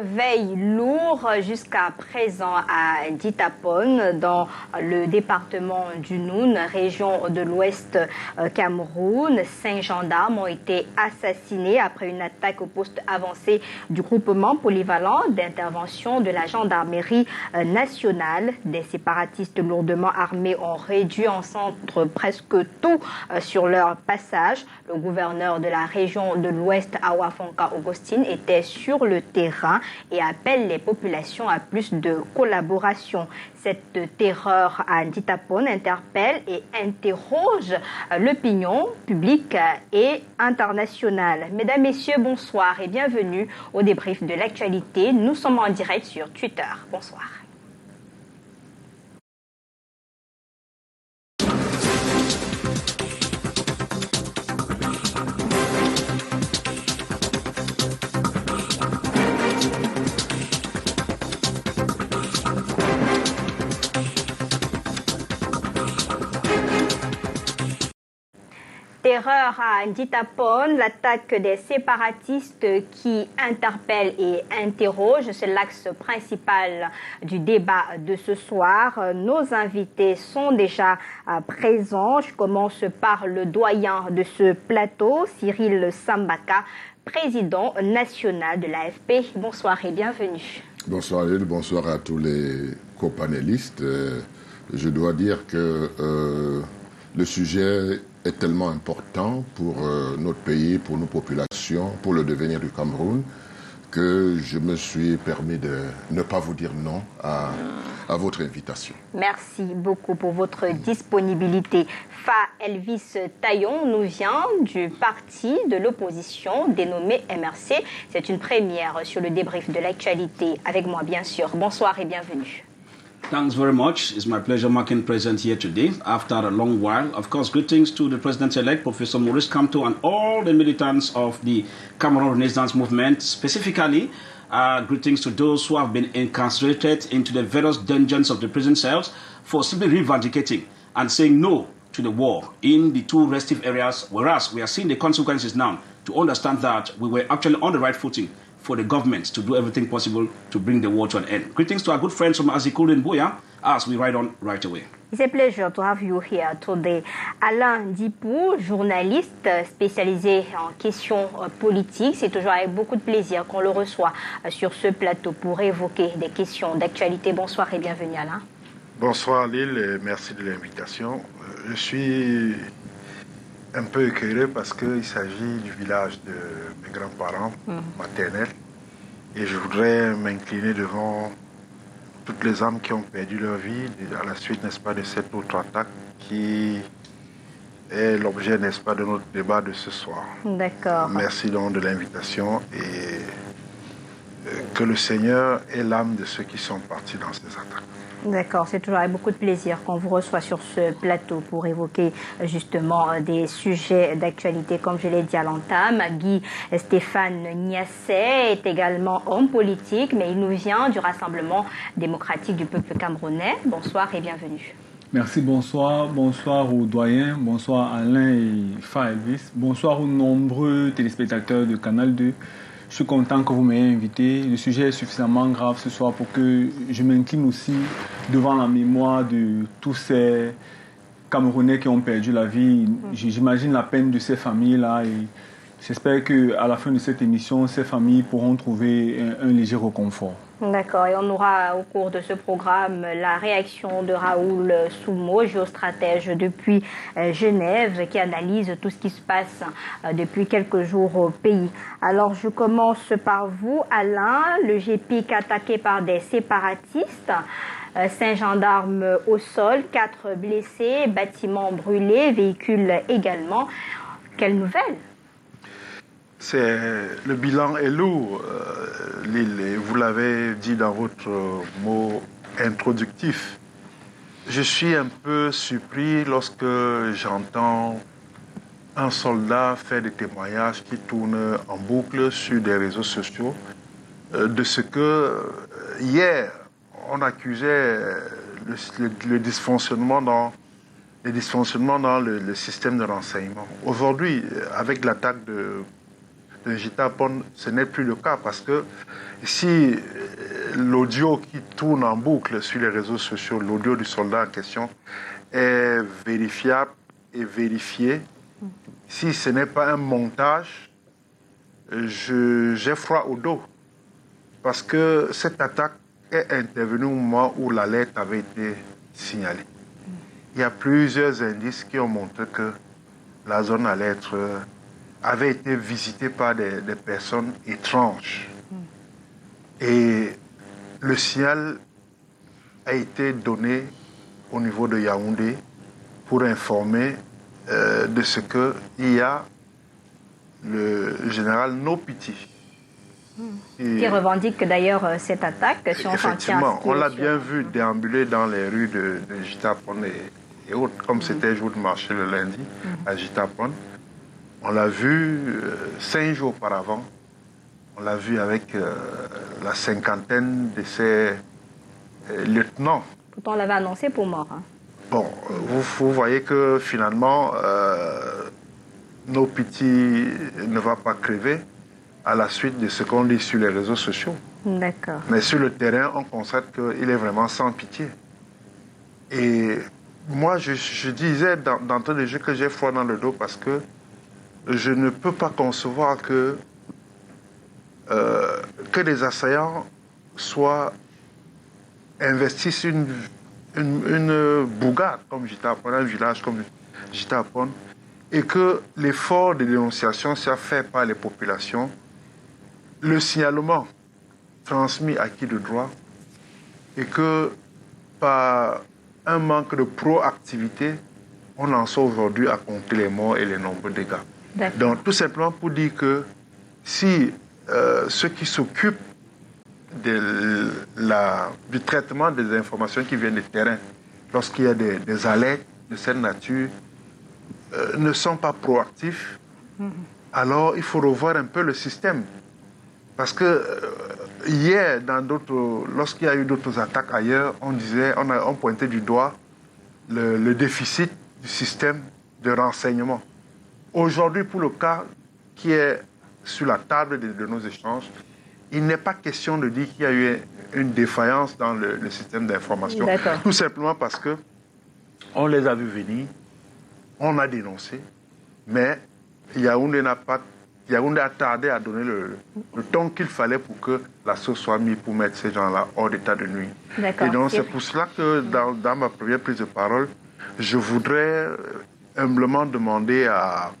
Veille lourd jusqu'à présent à Ditapone, dans le département du Noun, région de l'Ouest Cameroun. 5 gendarmes ont été assassinés après une attaque au poste avancé du groupement polyvalent d'intervention de la gendarmerie nationale. Des séparatistes lourdement armés ont réduit en centre presque tout sur leur passage. Le gouverneur de la région de l'Ouest, Awafonka Augustine, était sur le terrain et appelle les populations à plus de collaboration. Cette terreur à Ditapone interpelle et interroge l'opinion publique et internationale. Mesdames, Messieurs, bonsoir et bienvenue au débrief de l'actualité. Nous sommes en direct sur Twitter. Bonsoir. Terreur à Ditapone, l'attaque des séparatistes qui interpelle et interroge, c'est l'axe principal du débat de ce soir. Nos invités sont déjà présents. Je commence par le doyen de ce plateau, Cyril Sambaka, président national de l'AFP. Bonsoir et bienvenue. Bonsoir Lille, bonsoir à tous les copanélistes. Je dois dire que le sujet est tellement important pour notre pays, pour nos populations, pour le devenir du Cameroun, que je me suis permis de ne pas vous dire non à votre invitation. Merci beaucoup pour votre disponibilité. Fa Elvis Taillon nous vient du parti de l'opposition dénommé MRC. C'est une première sur le débrief de l'actualité. Avec moi, bien sûr. Bonsoir et bienvenue. Thanks very much. It's my pleasure making present here today after a long while. Of course, greetings to the President-elect, Professor Maurice Kamto, and all the militants of the Cameroon Renaissance Movement. Specifically, greetings to those who have been incarcerated into the various dungeons of the prison cells for simply revendicating and saying no to the war in the two restive areas, whereas we are seeing the consequences now to understand that we were actually on the right footing for the government to do everything possible to bring the war to an end. Greetings to our good friends from Azikul and Boya as we ride on right away. It's a pleasure to have you here today. Alain Dipou, journaliste spécialisé en questions politiques. C'est toujours avec beaucoup de plaisir qu'on le reçoit sur ce plateau pour évoquer des questions d'actualité. Bonsoir et bienvenue Alain. Bonsoir Lille et merci de l'invitation. Je suis un peu écœuré parce qu'il s'agit du village de mes grands-parents maternels et je voudrais m'incliner devant toutes les âmes qui ont perdu leur vie à la suite, n'est-ce pas, de cette autre attaque qui est l'objet, n'est-ce pas, de notre débat de ce soir. D'accord. Merci donc de l'invitation et que le Seigneur ait l'âme de ceux qui sont partis dans ces attaques. D'accord, c'est toujours avec beaucoup de plaisir qu'on vous reçoit sur ce plateau pour évoquer justement des sujets d'actualité. Comme je l'ai dit à l'entame, Guy Stéphane Niasset est également homme politique, mais il nous vient du Rassemblement démocratique du peuple camerounais. Bonsoir et bienvenue. Merci, bonsoir. Bonsoir aux doyens, bonsoir Alain et Fa Elvis. Bonsoir aux nombreux téléspectateurs de Canal 2. Je suis content que vous m'ayez invité. Le sujet est suffisamment grave ce soir pour que je m'incline aussi devant la mémoire de tous ces Camerounais qui ont perdu la vie. J'imagine la peine de ces familles-là et j'espère qu'à la fin de cette émission, ces familles pourront trouver un léger réconfort. D'accord, et on aura au cours de ce programme la réaction de Raoul Soumo, géostratège depuis Genève, qui analyse tout ce qui se passe depuis quelques jours au pays. Alors je commence par vous, Alain. Le GPIC attaqué par des séparatistes, 5 gendarmes au sol, 4 blessés, bâtiments brûlés, véhicules également. Quelle nouvelle ? Le bilan est lourd, Lille, vous l'avez dit dans votre mot introductif. Je suis un peu surpris lorsque j'entends un soldat faire des témoignages qui tournent en boucle sur des réseaux sociaux de ce que hier on accusait le dysfonctionnement dans le système de renseignement. Aujourd'hui, avec l'attaque de Jitapon, ce n'est plus le cas parce que si l'audio qui tourne en boucle sur les réseaux sociaux, l'audio du soldat en question, est vérifiable et vérifié, si ce n'est pas un montage, j'ai froid au dos. Parce que cette attaque est intervenue au moment où l'alerte avait été signalée. Il y a plusieurs indices qui ont montré que la zone avait été visitée par des personnes étranges. Et le signal a été donné au niveau de Yaoundé pour informer de ce qu'il y a le général Nopiti. Qui revendique d'ailleurs cette attaque. Si effectivement, on l'a bien vu déambuler dans les rues de Jitapon et autres, comme c'était jour de marché le lundi à Jitapon. On l'a vu 5 jours auparavant. On l'a vu avec la cinquantaine de ses lieutenants. Pourtant, on l'avait annoncé pour mort. Hein. Bon, vous voyez que finalement, Nopiti ne va pas crever à la suite de ce qu'on lit sur les réseaux sociaux. D'accord. Mais sur le terrain, on constate qu'il est vraiment sans pitié. Et moi, je disais d'entrée de jeu que j'ai froid dans le dos parce que je ne peux pas concevoir que des assaillants investissent une bougade comme Jitapon, un village comme Jitapon, et que l'effort de dénonciation soit fait par les populations, le signalement transmis à qui de droit, et que par un manque de proactivité, on en soit aujourd'hui à compter les morts et les nombreux dégâts. Donc tout simplement pour dire que si ceux qui s'occupent du traitement des informations qui viennent du terrain, lorsqu'il y a des alertes de cette nature, ne sont pas proactifs, alors il faut revoir un peu le système. Parce que hier, lorsqu'il y a eu d'autres attaques ailleurs, on pointait du doigt le déficit du système de renseignement. Aujourd'hui, pour le cas qui est sur la table de nos échanges, il n'est pas question de dire qu'il y a eu une défaillance dans le système d'information. Tout simplement parce que on les a vus venir, on a dénoncé, mais Yaoundé a tardé à donner le temps qu'il fallait pour que la sauce soit mise pour mettre ces gens-là hors d'état de nuire. Et donc c'est pour cela que dans ma première prise de parole, je voudrais humblement demander à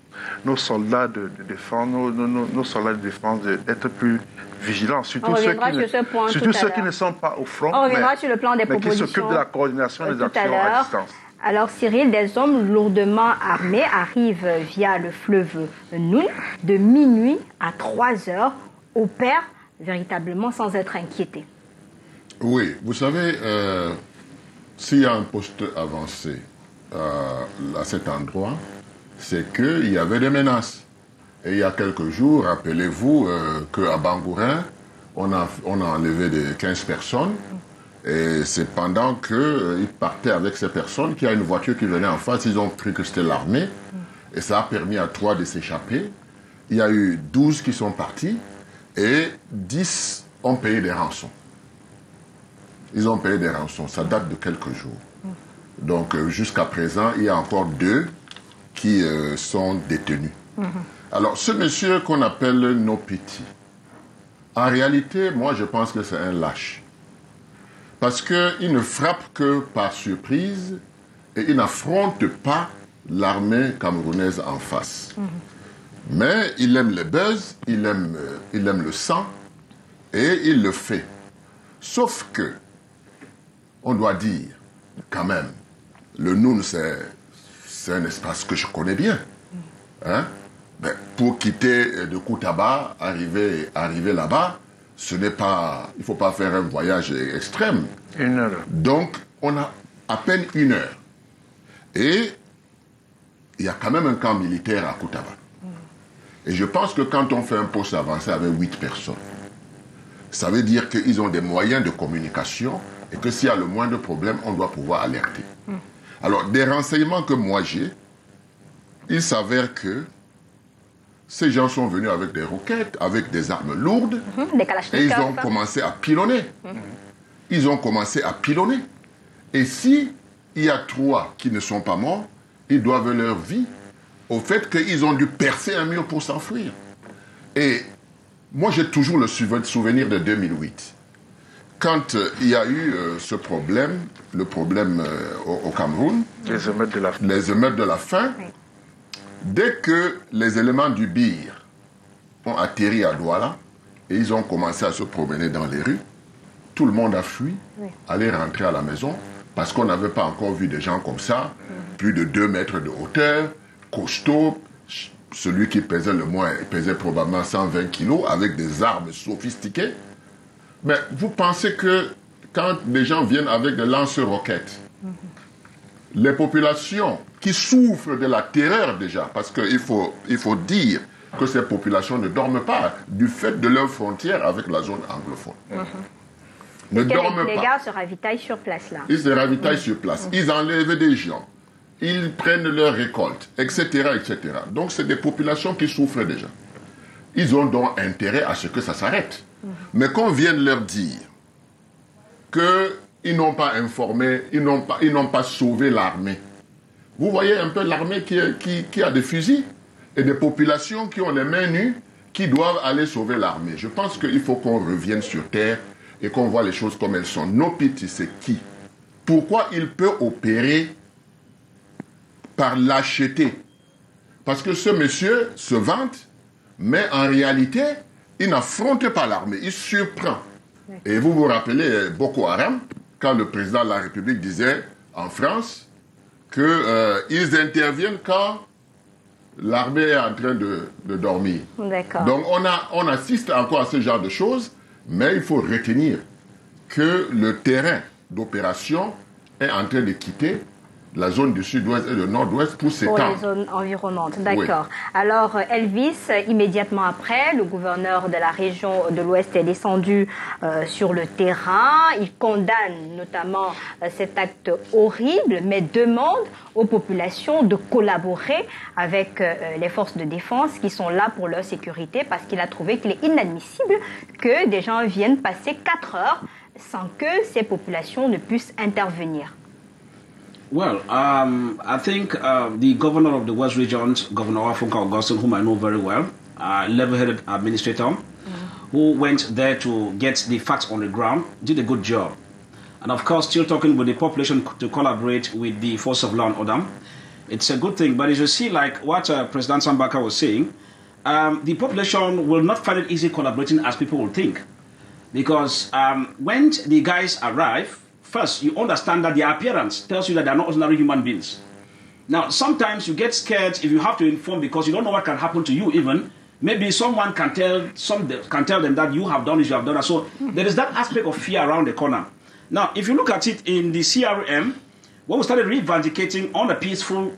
nos soldats de défense, nos soldats de défense d'être plus vigilants, surtout ceux qui ne sont pas au front, mais qui s'occupent de la coordination des actions à distance. Alors Cyril, des hommes lourdement armés arrivent via le fleuve Noun de minuit à 3 heures, opèrent véritablement sans être inquiétés. Oui, vous savez, s'il y a un poste avancé à cet endroit, c'est qu'il y avait des menaces. Et il y a quelques jours, rappelez-vous qu'à Bangourin, on a enlevé 15 personnes. Et c'est pendant qu'ils partaient avec ces personnes qu'il y a une voiture qui venait en face. Ils ont cru que c'était l'armée. Et ça a permis à 3 de s'échapper. Il y a eu 12 qui sont partis. Et 10 ont payé des rançons. Ils ont payé des rançons. Ça date de quelques jours. Donc jusqu'à présent, il y a encore 2 qui sont détenus. Alors ce monsieur qu'on appelle Nopiti, en réalité, moi je pense que c'est un lâche. Parce qu'il ne frappe que par surprise et il n'affronte pas l'armée camerounaise en face. Mais il aime les buzz, il aime le sang et il le fait. Sauf que, on doit dire, quand même, le Noun, c'est un espace que je connais bien. Hein? Ben, pour quitter de Koutaba, arriver là-bas, il ne faut pas faire un voyage extrême. 1 heure. Donc, on a à peine 1 heure. Et il y a quand même un camp militaire à Koutaba. Et je pense que quand on fait un poste avancé avec 8 personnes, ça veut dire qu'ils ont des moyens de communication et que s'il y a le moindre problème, on doit pouvoir alerter. Alors, des renseignements que moi j'ai, il s'avère que ces gens sont venus avec des roquettes, avec des armes lourdes, Des kalachnikovs. et ils ont commencé à pilonner. Ils ont commencé à pilonner. Et si il y a 3 qui ne sont pas morts, ils doivent leur vie au fait qu'ils ont dû percer un mur pour s'enfuir. Et moi, j'ai toujours le souvenir de 2008. Quand il y a eu ce problème, le problème au Cameroun, Les émeutes de la faim. les émeutes de la faim, dès que les éléments du BIR ont atterri à Douala et ils ont commencé à se promener dans les rues, tout le monde a fui, allait rentrer à la maison, parce qu'on n'avait pas encore vu des gens comme ça, plus de 2 mètres de hauteur, costauds. Celui qui pesait le moins, il pesait probablement 120 kilos, avec des armes sophistiquées. Mais vous pensez que quand des gens viennent avec des lance-roquettes, les populations qui souffrent de la terreur déjà, parce qu'il faut dire que ces populations ne dorment pas du fait de leur frontière avec la zone anglophone. Ne dorment Les pas. gars se ravitaillent sur place là. Ils se ravitaillent sur place. Ils enlèvent des gens. Ils prennent leur récolte, etc., etc. Donc, c'est des populations qui souffrent déjà. Ils ont donc intérêt à ce que ça s'arrête. Mais qu'on vienne leur dire qu'ils n'ont pas informé, ils n'ont pas sauvé l'armée. Vous voyez un peu l'armée qui a des fusils et des populations qui ont les mains nues qui doivent aller sauver l'armée. Je pense qu'il faut qu'on revienne sur terre et qu'on voit les choses comme elles sont. Nopiti, c'est qui? Pourquoi il peut opérer par lâcheté? Parce que ce monsieur se vante, mais en réalité, il n'affronte pas l'armée, il surprend. Et vous vous rappelez Boko Haram, quand le président de la République disait en France qu'ils interviennent quand l'armée est en train de dormir. D'accord. Donc on assiste encore à ce genre de choses, mais il faut retenir que le terrain d'opération est en train de quitter la zone du sud-ouest et du nord-ouest pour Pour s'étendre. les zones environnantes, d'accord. Alors Elvis, immédiatement après, le gouverneur de la région de l'Ouest est descendu sur le terrain. Il condamne notamment cet acte horrible, mais demande aux populations de collaborer avec les forces de défense qui sont là pour leur sécurité, parce qu'il a trouvé qu'il est inadmissible que des gens viennent passer 4 heures sans que ces populations ne puissent intervenir. Well, I think the governor of the West Region, Governor Afonso Augustine, whom I know very well, level-headed administrator, who went there to get the facts on the ground, did a good job. And of course, still talking with the population to collaborate with the force of law and order. It's a good thing. But as you see, like what President Sambaka was saying, the population will not find it easy collaborating as people will think. Because when the guys arrive, first, you understand that their appearance tells you that they're not ordinary human beings. Now, sometimes you get scared if you have to inform because you don't know what can happen to you even. Maybe someone can tell them that you have done this, you have done that. So there is that aspect of fear around the corner. Now, if you look at it in the CRM, when we started revindicating on a peaceful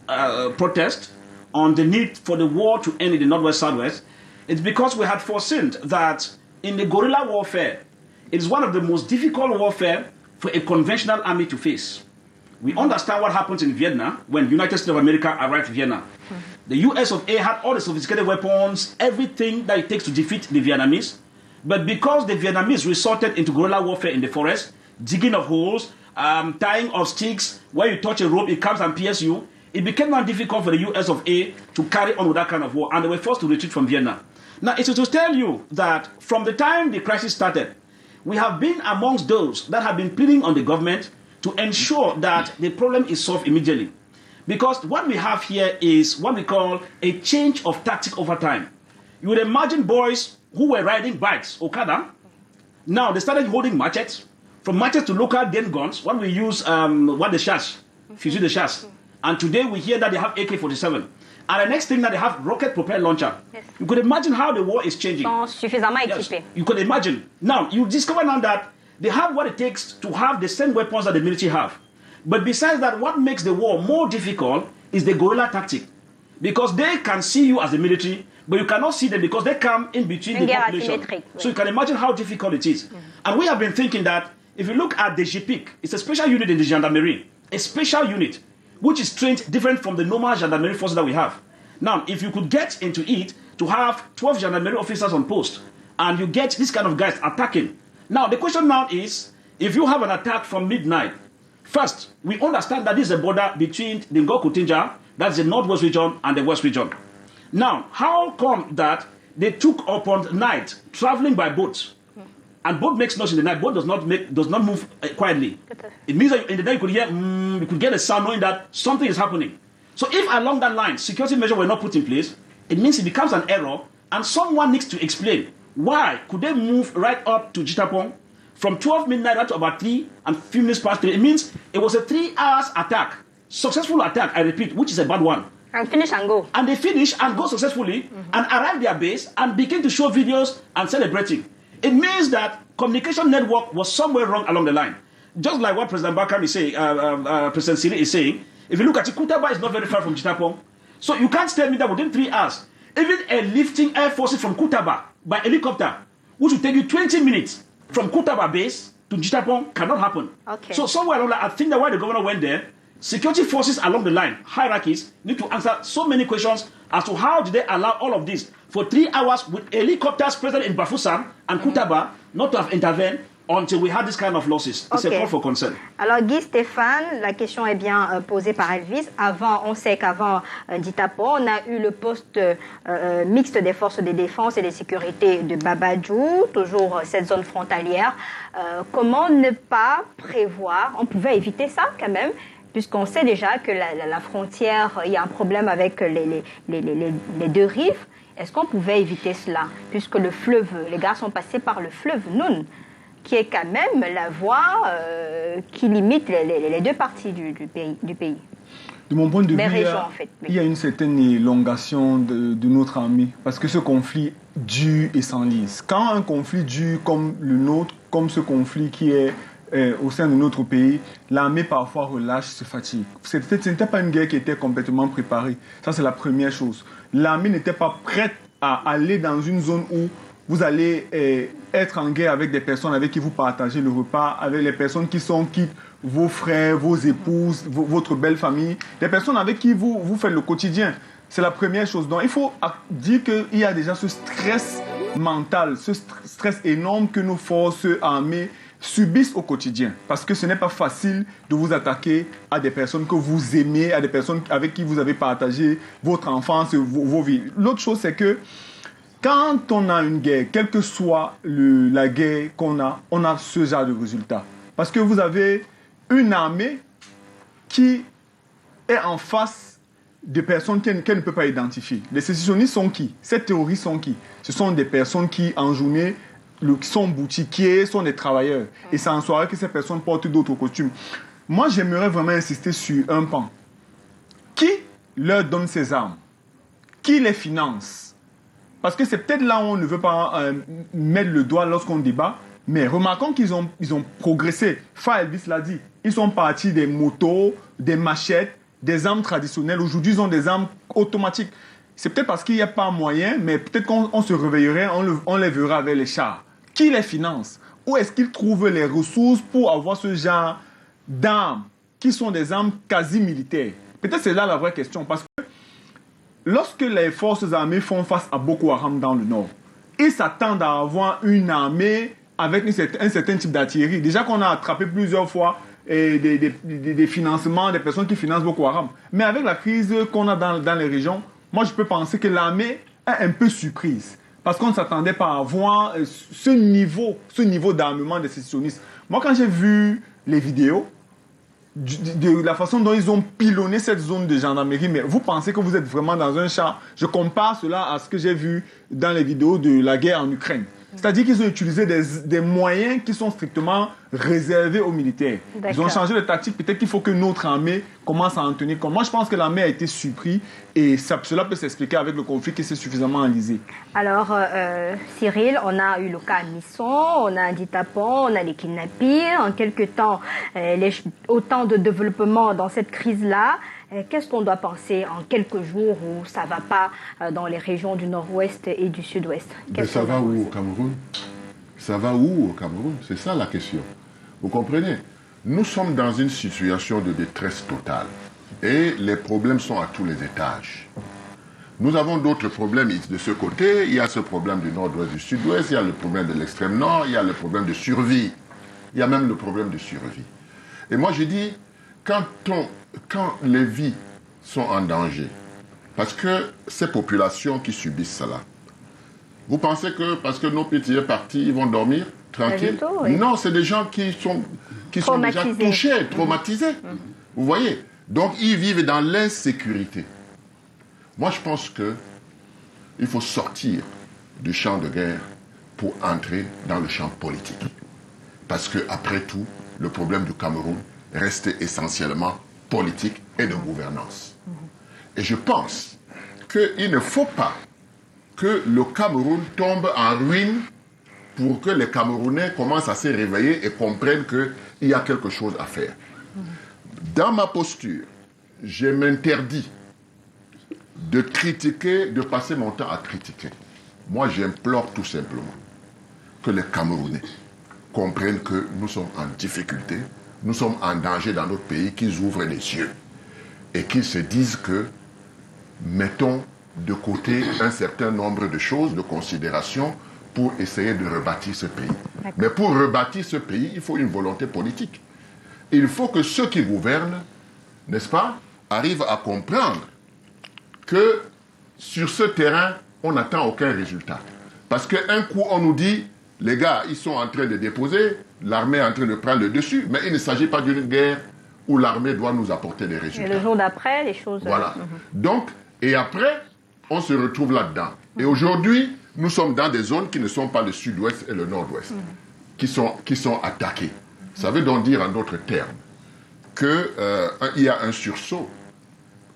protest on the need for the war to end in the Northwest Southwest, it's because we had foreseen that in the guerrilla warfare, it is one of the most difficult warfare for a conventional army to face. We understand what happens in Vietnam when the United States of America arrived in Vietnam. The US of A had all the sophisticated weapons, everything that it takes to defeat the Vietnamese. But because the Vietnamese resorted into guerrilla warfare in the forest, digging of holes, tying of sticks, where you touch a rope, it comes and pierces you, it became now difficult for the US of A to carry on with that kind of war, and they were forced to retreat from Vietnam. Now, it's to tell you that from the time the crisis started, we have been amongst those that have been pleading on the government to ensure that the problem is solved immediately. Because what we have here is what we call a change of tactic over time. You would imagine boys who were riding bikes, Okada, now they started holding machetes, from machetes to local game guns, what we use, fusil de chasse. And today we hear that they have AK-47. And the next thing that they have rocket-propelled launcher. Yes. You could imagine how the war is changing. Suffisamment équipés. Yes, you could imagine. Now, you discover now that they have what it takes to have the same weapons that the military have. But besides that, what makes the war more difficult is the guerrilla tactic. Because they can see you as the military, but you cannot see them because they come in between the population. So you can imagine how difficult it is. And we have been thinking that if you look at the GPIC, it's a special unit in the gendarmerie, a special unit, which is trained different from the normal gendarmerie forces that we have. Now, if you could get into it, to have 12 gendarmerie officers on post, and you get this kind of guys attacking. Now, the question now is, if you have an attack from midnight, first, we understand that this is a border between the Ngo-Kutinja, that's the northwest region, and the west region. Now, how come that they took upon night, traveling by boat, and boat makes noise in the night, boat does not move quietly. It means that in the day you could hear, you could get a sound knowing that something is happening. So if along that line, security measures were not put in place, it means it becomes an error, and someone needs to explain why could they move right up to Jitapong from 12 midnight right to about 3 and few minutes past 3. It means it was a 3 hours attack, successful attack, I repeat, which is a bad one. And finish and go. And they finish and go successfully and arrive their base and begin to show videos and celebrating. It means that communication network was somewhere wrong along the line. Just like what President Bakam is saying, President Siri is saying, if you look at it, Kutaba is not very far from Jitapong. So you can't tell me that within 3 hours, even a lifting air forces from Kutaba by helicopter, which will take you 20 minutes from Kutaba base to Jitapong, cannot happen. Okay. So somewhere along, I think that why the governor went there, security forces along the line, hierarchies, need to answer so many questions as to how did they allow all of this for 3 hours with helicopters present in Bafoussam and Kutaba not to have intervened until we had this kind of losses. It's a call for concern. Alors Guy Stéphane, la question est bien posée par Elvis. On sait qu'avant Jitapong, on a eu le poste mixte des forces de défense et de sécurité de Babadjou, toujours cette zone frontalière. Comment ne pas prévoir, on pouvait éviter ça quand même, puisqu'on sait déjà que la frontière, il y a un problème avec les deux rives. Est-ce qu'on pouvait éviter cela, puisque le fleuve, les gars sont passés par le fleuve Noun, qui est quand même la voie qui limite les deux parties du pays. De mon point de vue, régions, en fait, oui. Il y a une certaine élongation de notre armée, parce que ce conflit dure et s'enlise. Quand un conflit dure comme le nôtre, comme ce conflit qui est au sein de notre pays, l'armée parfois relâche, se fatigue. Ce n'était pas une guerre qui était complètement préparée. Ça, c'est la première chose. L'armée n'était pas prête à aller dans une zone où vous allez être en guerre avec des personnes avec qui vous partagez le repas, avec les personnes qui quittent vos frères, vos épouses, votre belle famille, des personnes avec qui vous faites le quotidien. C'est la première chose. Donc, il faut dire qu'il y a déjà ce stress mental, ce stress énorme que nos forces armées subissent au quotidien. Parce que ce n'est pas facile de vous attaquer à des personnes que vous aimez, à des personnes avec qui vous avez partagé votre enfance et vos vies. L'autre chose, c'est que quand on a une guerre, quelle que soit la guerre qu'on a, on a ce genre de résultat. Parce que vous avez une armée qui est en face de personnes qu'elle ne peut pas identifier. Les sécessionnistes sont qui? Ces terroristes sont qui? Ce sont des personnes qui, en journée, sont boutiquiers, sont des travailleurs. Et c'est en soirée que ces personnes portent d'autres costumes. Moi, j'aimerais vraiment insister sur un pan. Qui leur donne ces armes? Qui les finance? Parce que c'est peut-être là où on ne veut pas mettre le doigt lorsqu'on débat. Mais remarquons qu'ils ont progressé. Elvis l'a dit. Ils sont partis des motos, des machettes, des armes traditionnelles. Aujourd'hui, ils ont des armes automatiques. C'est peut-être parce qu'il n'y a pas moyen, mais peut-être qu'on se réveillerait, on les verra avec les chars. Qui les finance? Où est-ce qu'ils trouvent les ressources pour avoir ce genre d'armes qui sont des armes quasi militaires? Peut-être c'est là la vraie question. Parce que lorsque les forces armées font face à Boko Haram dans le nord, ils s'attendent à avoir une armée avec un certain type d'artillerie. Déjà qu'on a attrapé plusieurs fois des financements, des personnes qui financent Boko Haram. Mais avec la crise qu'on a dans les régions, moi je peux penser que l'armée est un peu surprise. Parce qu'on ne s'attendait pas à avoir ce niveau d'armement des sécessionnistes. Moi quand j'ai vu les vidéos, de la façon dont ils ont pilonné cette zone de gendarmerie, mais vous pensez que vous êtes vraiment dans un champ. Je compare cela à ce que j'ai vu dans les vidéos de la guerre en Ukraine. C'est-à-dire qu'ils ont utilisé des moyens qui sont strictement réservés aux militaires. Ils ont changé de tactique. Peut-être qu'il faut que notre armée commence à en tenir compte. Moi, je pense que l'armée a été surprise et cela peut s'expliquer avec le conflit qui s'est suffisamment enlisé. Alors, Cyril, on a eu le cas à Misson, on a Jitapong, on a les kidnappings. En quelques temps, autant de développement dans cette crise-là. Qu'est-ce qu'on doit penser en quelques jours où ça ne va pas dans les régions du nord-ouest et du sud-ouest? Mais ça va où au Cameroun? Ça va où au Cameroun? C'est ça la question. Vous comprenez? Nous sommes dans une situation de détresse totale. Et les problèmes sont à tous les étages. Nous avons d'autres problèmes de ce côté. Il y a ce problème du nord-ouest, du sud-ouest, il y a le problème de l'extrême nord, il y a le problème de survie. Il y a même le problème de survie. Et moi, je dis, quand les vies sont en danger, parce que ces populations qui subissent cela, vous pensez que parce que nos petits partis, ils vont dormir tranquille? Oui. Non, c'est des gens qui sont déjà touchés, traumatisés. Vous voyez? Donc, ils vivent dans l'insécurité. Moi, je pense qu'il faut sortir du champ de guerre pour entrer dans le champ politique. Parce que, après tout, le problème du Cameroun reste essentiellement politique et de gouvernance. Et je pense qu'il ne faut pas que le Cameroun tombe en ruine pour que les Camerounais commencent à se réveiller et comprennent qu'il y a quelque chose à faire. Dans ma posture, je m'interdis de critiquer, de passer mon temps à critiquer. Moi, j'implore tout simplement que les Camerounais comprennent que nous sommes en difficulté, nous sommes en danger dans notre pays, qu'ils ouvrent les yeux et qu'ils se disent que mettons de côté un certain nombre de choses, de considérations pour essayer de rebâtir ce pays. Mais pour rebâtir ce pays, il faut une volonté politique. Il faut que ceux qui gouvernent, n'est-ce pas, arrivent à comprendre que sur ce terrain, on n'attend aucun résultat. Parce qu'un coup, on nous dit, les gars, ils sont en train de déposer, l'armée est en train de prendre le dessus, mais il ne s'agit pas d'une guerre où l'armée doit nous apporter des résultats. Et le jour d'après, les choses... Voilà. Donc, et après, on se retrouve là-dedans. Et aujourd'hui, nous sommes dans des zones qui ne sont pas le sud-ouest et le nord-ouest, qui sont attaquées. Ça veut donc dire, en d'autres termes, qu'il y a un sursaut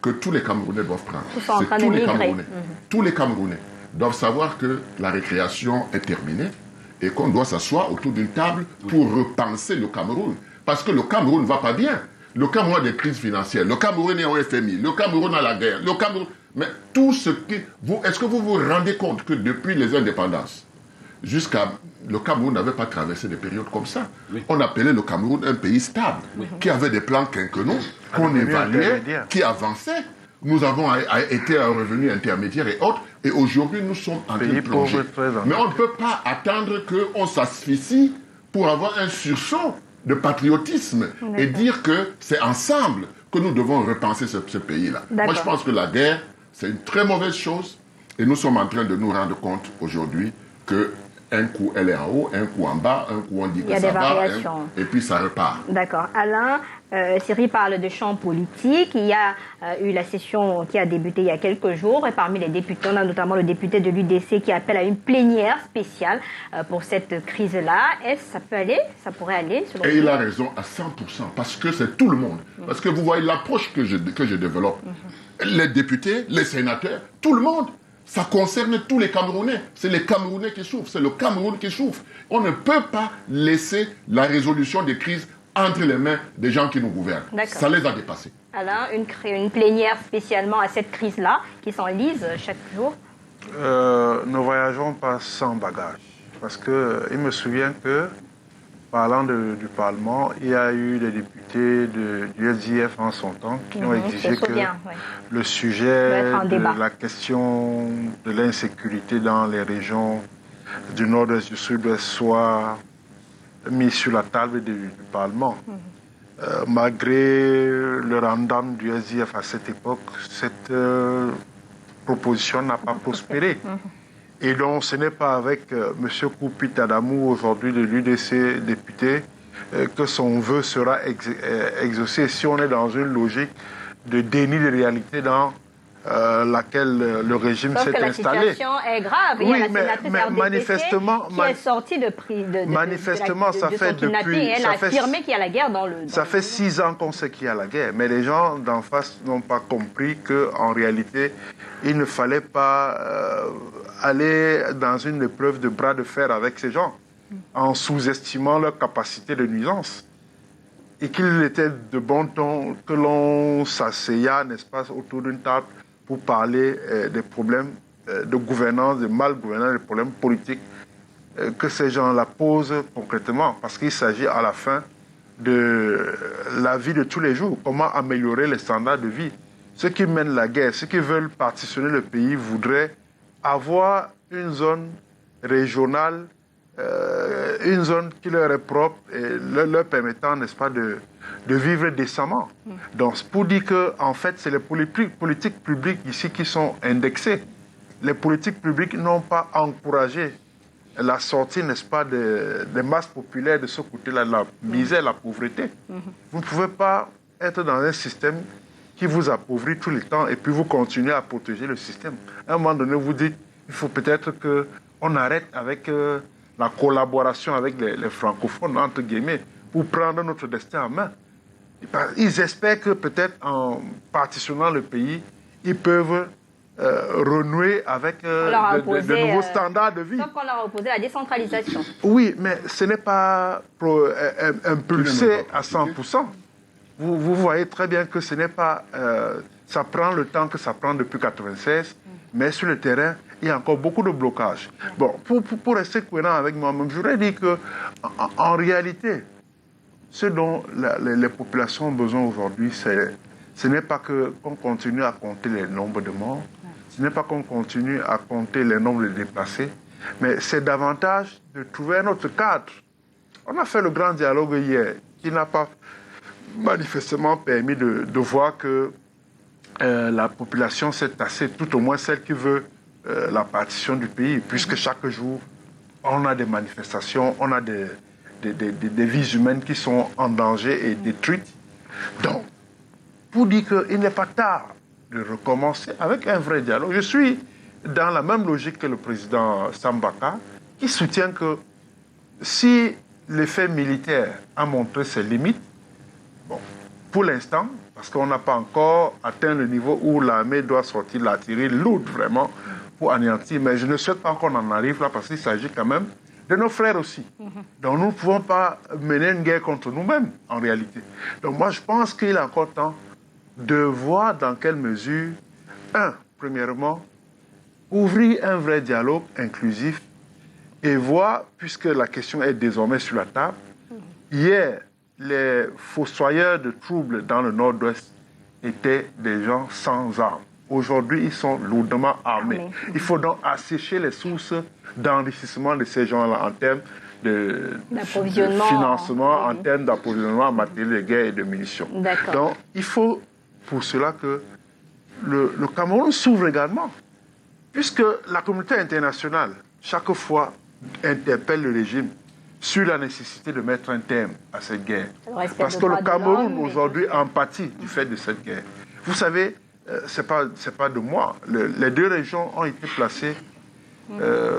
que tous les Camerounais doivent prendre. C'est tous les Camerounais. Tous les Camerounais doivent savoir que la récréation est terminée et qu'on doit s'asseoir autour d'une table pour repenser le Cameroun. Parce que le Cameroun ne va pas bien. Le Cameroun a des crises financières. Le Cameroun est au FMI. Le Cameroun a la guerre. Le Cameroun... Mais tout ce qui... Est-ce que vous vous rendez compte que depuis les indépendances, jusqu'à... Le Cameroun n'avait pas traversé des périodes comme ça. Oui. On appelait le Cameroun un pays stable, qui avait des plans quinquennaux, qu'on évaluait, qui avançait. Nous avons été à un revenu intermédiaire et autres, et aujourd'hui nous sommes en train de plonger. Mais on ne peut pas attendre qu'on s'asphyxie pour avoir un sursaut de patriotisme et dire que c'est ensemble que nous devons repenser ce pays-là. Moi je pense que la guerre, c'est une très mauvaise chose, et nous sommes en train de nous rendre compte aujourd'hui que un coup elle est en haut, un coup en bas, un coup on dit que ça va, et puis ça repart. D'accord. Alain, Cyril parle de champ politique. Il y a eu la session qui a débuté il y a quelques jours, et parmi les députés, on a notamment le député de l'UDC qui appelle à une plénière spéciale pour cette crise-là. Est-ce que ça peut aller? Ça pourrait aller selon Et il a raison à 100%, parce que c'est tout le monde. Parce que vous voyez l'approche que je développe. Les députés, les sénateurs, tout le monde. Ça concerne tous les Camerounais. C'est les Camerounais qui souffrent. C'est le Cameroun qui souffre. On ne peut pas laisser la résolution des crises entre les mains des gens qui nous gouvernent. Ça les a dépassés. Alain, une plénière spécialement à cette crise-là, qui s'enlise chaque jour? Nous voyageons pas sans bagage. Parce qu'il me souvient que, parlant du Parlement, il y a eu des députés du SDF en son temps qui ont exigé que le sujet de la question de l'insécurité dans les régions du nord-est et du sud-ouest soit mis sur la table du Parlement. Malgré le rendement du SDF à cette époque, cette proposition n'a pas prospéré. Et donc, ce n'est pas avec M. Koupit Adamou, aujourd'hui de l'UDC député, que son vœu sera exaucé si on est dans une logique de déni de réalité dans laquelle le régime s'est installé. La situation est grave. Oui, il y a la sénatrice manifestement, qui est sortie de ça fait depuis... Et elle a affirmé qu'il y a la guerre dans le... Ça fait 6 ans qu'on sait qu'il y a la guerre, mais les gens d'en face n'ont pas compris qu'en réalité, il ne fallait pas aller dans une épreuve de bras de fer avec ces gens, en sous-estimant leur capacité de nuisance. Et qu'il était de bon ton que l'on s'asseyait, n'est-ce pas, autour d'une table pour parler des problèmes de gouvernance, de mal-gouvernance, des problèmes politiques que ces gens-là posent concrètement. Parce qu'il s'agit à la fin de la vie de tous les jours. Comment améliorer les standards de vie. ceux qui mènent la guerre, ceux qui veulent partitionner le pays voudraient avoir une zone régionale, une zone qui leur est propre et leur permettant, n'est-ce pas, de vivre décemment. Donc, pour dire que, en fait, c'est les politiques publiques ici qui sont indexées. Les politiques publiques n'ont pas encouragé la sortie, n'est-ce pas, des masses populaires de ce côté-là, la misère, la pauvreté. Vous ne pouvez pas être dans un système qui vous appauvrit tout le temps et puis vous continuez à protéger le système. À un moment donné, vous dites, il faut peut-être qu'on arrête avec la collaboration avec les francophones, entre guillemets, pour prendre notre destin en main. Ils espèrent que peut-être en partitionnant le pays, ils peuvent renouer avec de nouveaux standards de vie. Sauf qu'on leur a opposé la décentralisation. Oui, mais ce n'est pas impulsé à 100%. Vous voyez très bien que ce n'est pas... ça prend le temps que ça prend depuis 1996, mais sur le terrain, il y a encore beaucoup de blocages. Bon, pour rester cohérent avec moi-même, je voudrais dire qu'en réalité, ce dont les populations ont besoin aujourd'hui, ce n'est pas qu'on continue à compter les nombres de morts, ce n'est pas qu'on continue à compter les nombres de déplacés, mais c'est davantage de trouver un autre cadre. On a fait le grand dialogue hier, qui n'a pas manifestement permis de voir que la population s'est tassée, tout au moins celle qui veut la partition du pays, puisque chaque jour, on a des manifestations, on a des vies humaines qui sont en danger et détruites. Donc, pour dire qu'il n'est pas tard de recommencer avec un vrai dialogue, je suis dans la même logique que le président Sambaka, qui soutient que si l'effet militaire a montré ses limites, bon, pour l'instant, parce qu'on n'a pas encore atteint le niveau où l'armée doit sortir l'artillerie lourde vraiment pour anéantir, mais je ne souhaite pas qu'on en arrive là parce qu'il s'agit quand même de nos frères aussi. Donc nous ne pouvons pas mener une guerre contre nous-mêmes en réalité. Donc moi je pense qu'il est encore temps de voir dans quelle mesure, premièrement, ouvrir un vrai dialogue inclusif et voir, puisque la question est désormais sur la table, hier, les fossoyeurs de troubles dans le nord-ouest étaient des gens sans armes. Aujourd'hui, ils sont lourdement armés. Il faut donc assécher les sources d'enrichissement de ces gens-là en termes de financement, en termes d'approvisionnement en matériel de guerre et de munitions. Donc, il faut pour cela que le Cameroun s'ouvre également, puisque la communauté internationale, chaque fois, interpelle le régime sur la nécessité de mettre un terme à cette guerre. Parce que le Cameroun, aujourd'hui, en pâtit du fait de cette guerre. Vous savez, c'est pas de moi. Les deux régions ont été placées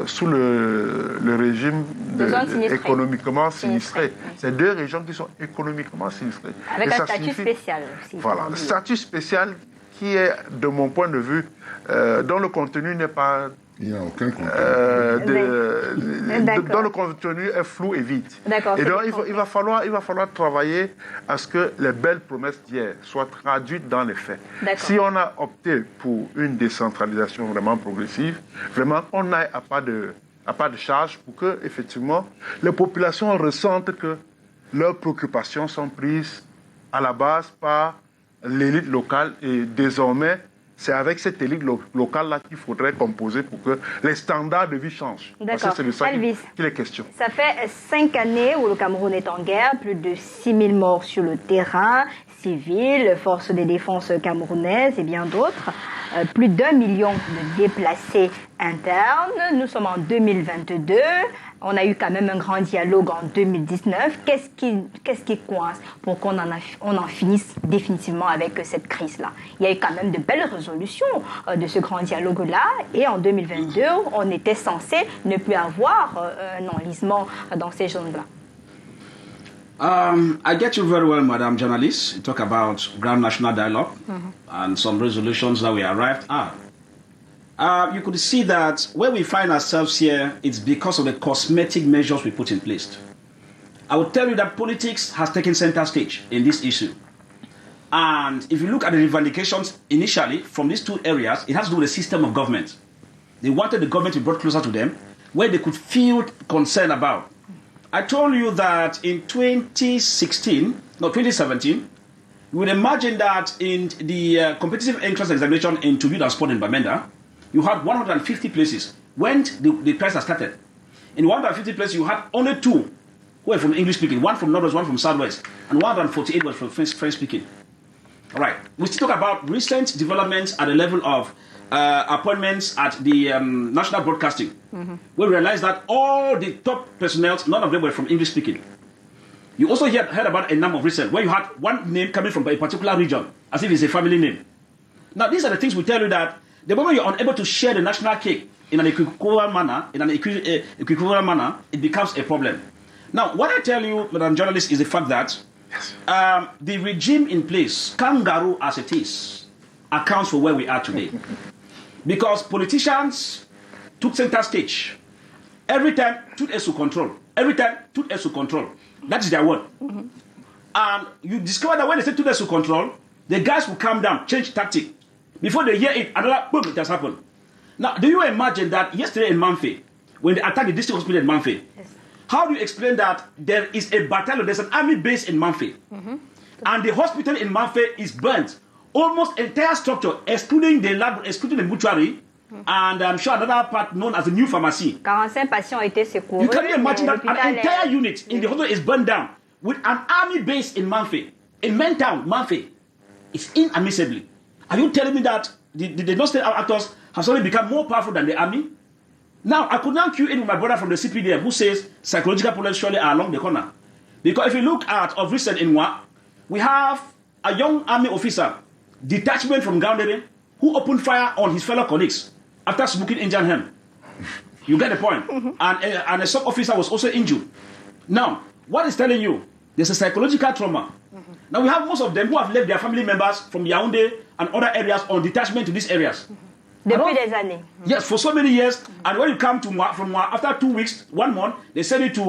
sous le régime économiquement sinistré. C'est deux régions qui sont économiquement sinistrées. Avec un statut spécial aussi. Voilà, un statut spécial qui est, de mon point de vue, dont le contenu n'est pas... Il n'y a aucun contenu. Dont le contenu est flou et vide. Et donc, il va falloir travailler à ce que les belles promesses d'hier soient traduites dans les faits. Si on a opté pour une décentralisation vraiment progressive, vraiment, on n'aille à pas de charge pour que, effectivement, les populations ressentent que leurs préoccupations sont prises à la base par l'élite locale et désormais, c'est avec cette élite locale-là qu'il faudrait composer pour que les standards de vie changent. Parce que c'est de ça qu'il est question. Ça fait 5 années où le Cameroun est en guerre, plus de 6 000 morts sur le terrain, civils, forces de défense camerounaises et bien d'autres. Plus d'1 million de déplacés internes. Nous sommes en 2022. On a eu quand même un grand dialogue en 2019. Qu'est-ce qui coince pour qu'on en finisse définitivement avec cette crise-là? Il y a eu quand même de belles résolutions de ce grand dialogue-là. Et en 2022, on était censé ne plus avoir un enlisement dans ces zones-là. I get you very well, Madam Journalist. You talk about Grand National Dialogue and some resolutions that we arrived at. You could see that where we find ourselves here, it's because of the cosmetic measures we put in place. I would tell you that politics has taken center stage in this issue. And if you look at the revendications initially from these two areas, it has to do with the system of government. They wanted the government to be brought closer to them, where they could feel concern about. I told you that in 2017, you would imagine that in the competitive entrance examination in Tubuda Sport in Bamenda, you had 150 places when the crisis started. In 150 places, you had only 2 who were from English speaking, 1 from Northwest, 1 from Southwest, and 148 was from French speaking. All right. We still talk about recent developments at the level of appointments at the National Broadcasting. We realized that all the top personnel, none of them were from English speaking. You also heard about a number of recent where you had one name coming from a particular region, as if it's a family name. Now, these are the things we tell you that the moment you're unable to share the national cake in an equivalent manner, it becomes a problem. Now, what I tell you, Madam Journalist, is the fact that the regime in place, kangaroo as it is, accounts for where we are today. Because politicians took center stage. Every time, took us to control. Every time, took us to control. That is their word. And you discover that when they say took us to control, the guys will calm down, change tactic. Before they hear it, another boom, it has happened. Now, do you imagine that yesterday in Manfe, when they attacked the district hospital in Manfe, how do you explain that there is a battalion, there's an army base in Manfe, and the hospital in Manfe is burnt? Almost entire structure, excluding the lab, excluding the mortuary, and I'm sure another part known as the new pharmacy. 45 patients ont été secourus. You can imagine that an entire unit in the hospital is burned down with an army base in Manfe, in Mentown, Manfe. It's inadmissibly. Are you telling me that the non-state actors have suddenly become more powerful than the army? Now, I could now cue in with my brother from the CPDM who says psychological problems surely are along the corner. Because if you look at of recent in Nwa, we have a young army officer, detachment from Gaundere, who opened fire on his fellow colleagues after smoking Indian hemp. You get the point. And a sub-officer was also injured. Now, what is telling you? There's a psychological trauma. Now, we have most of them who have left their family members from Yaoundé and other areas on detachment to these areas. Depuis des années. Yes, for so many years. And when you come to from after 2 weeks, 1 month, they send you to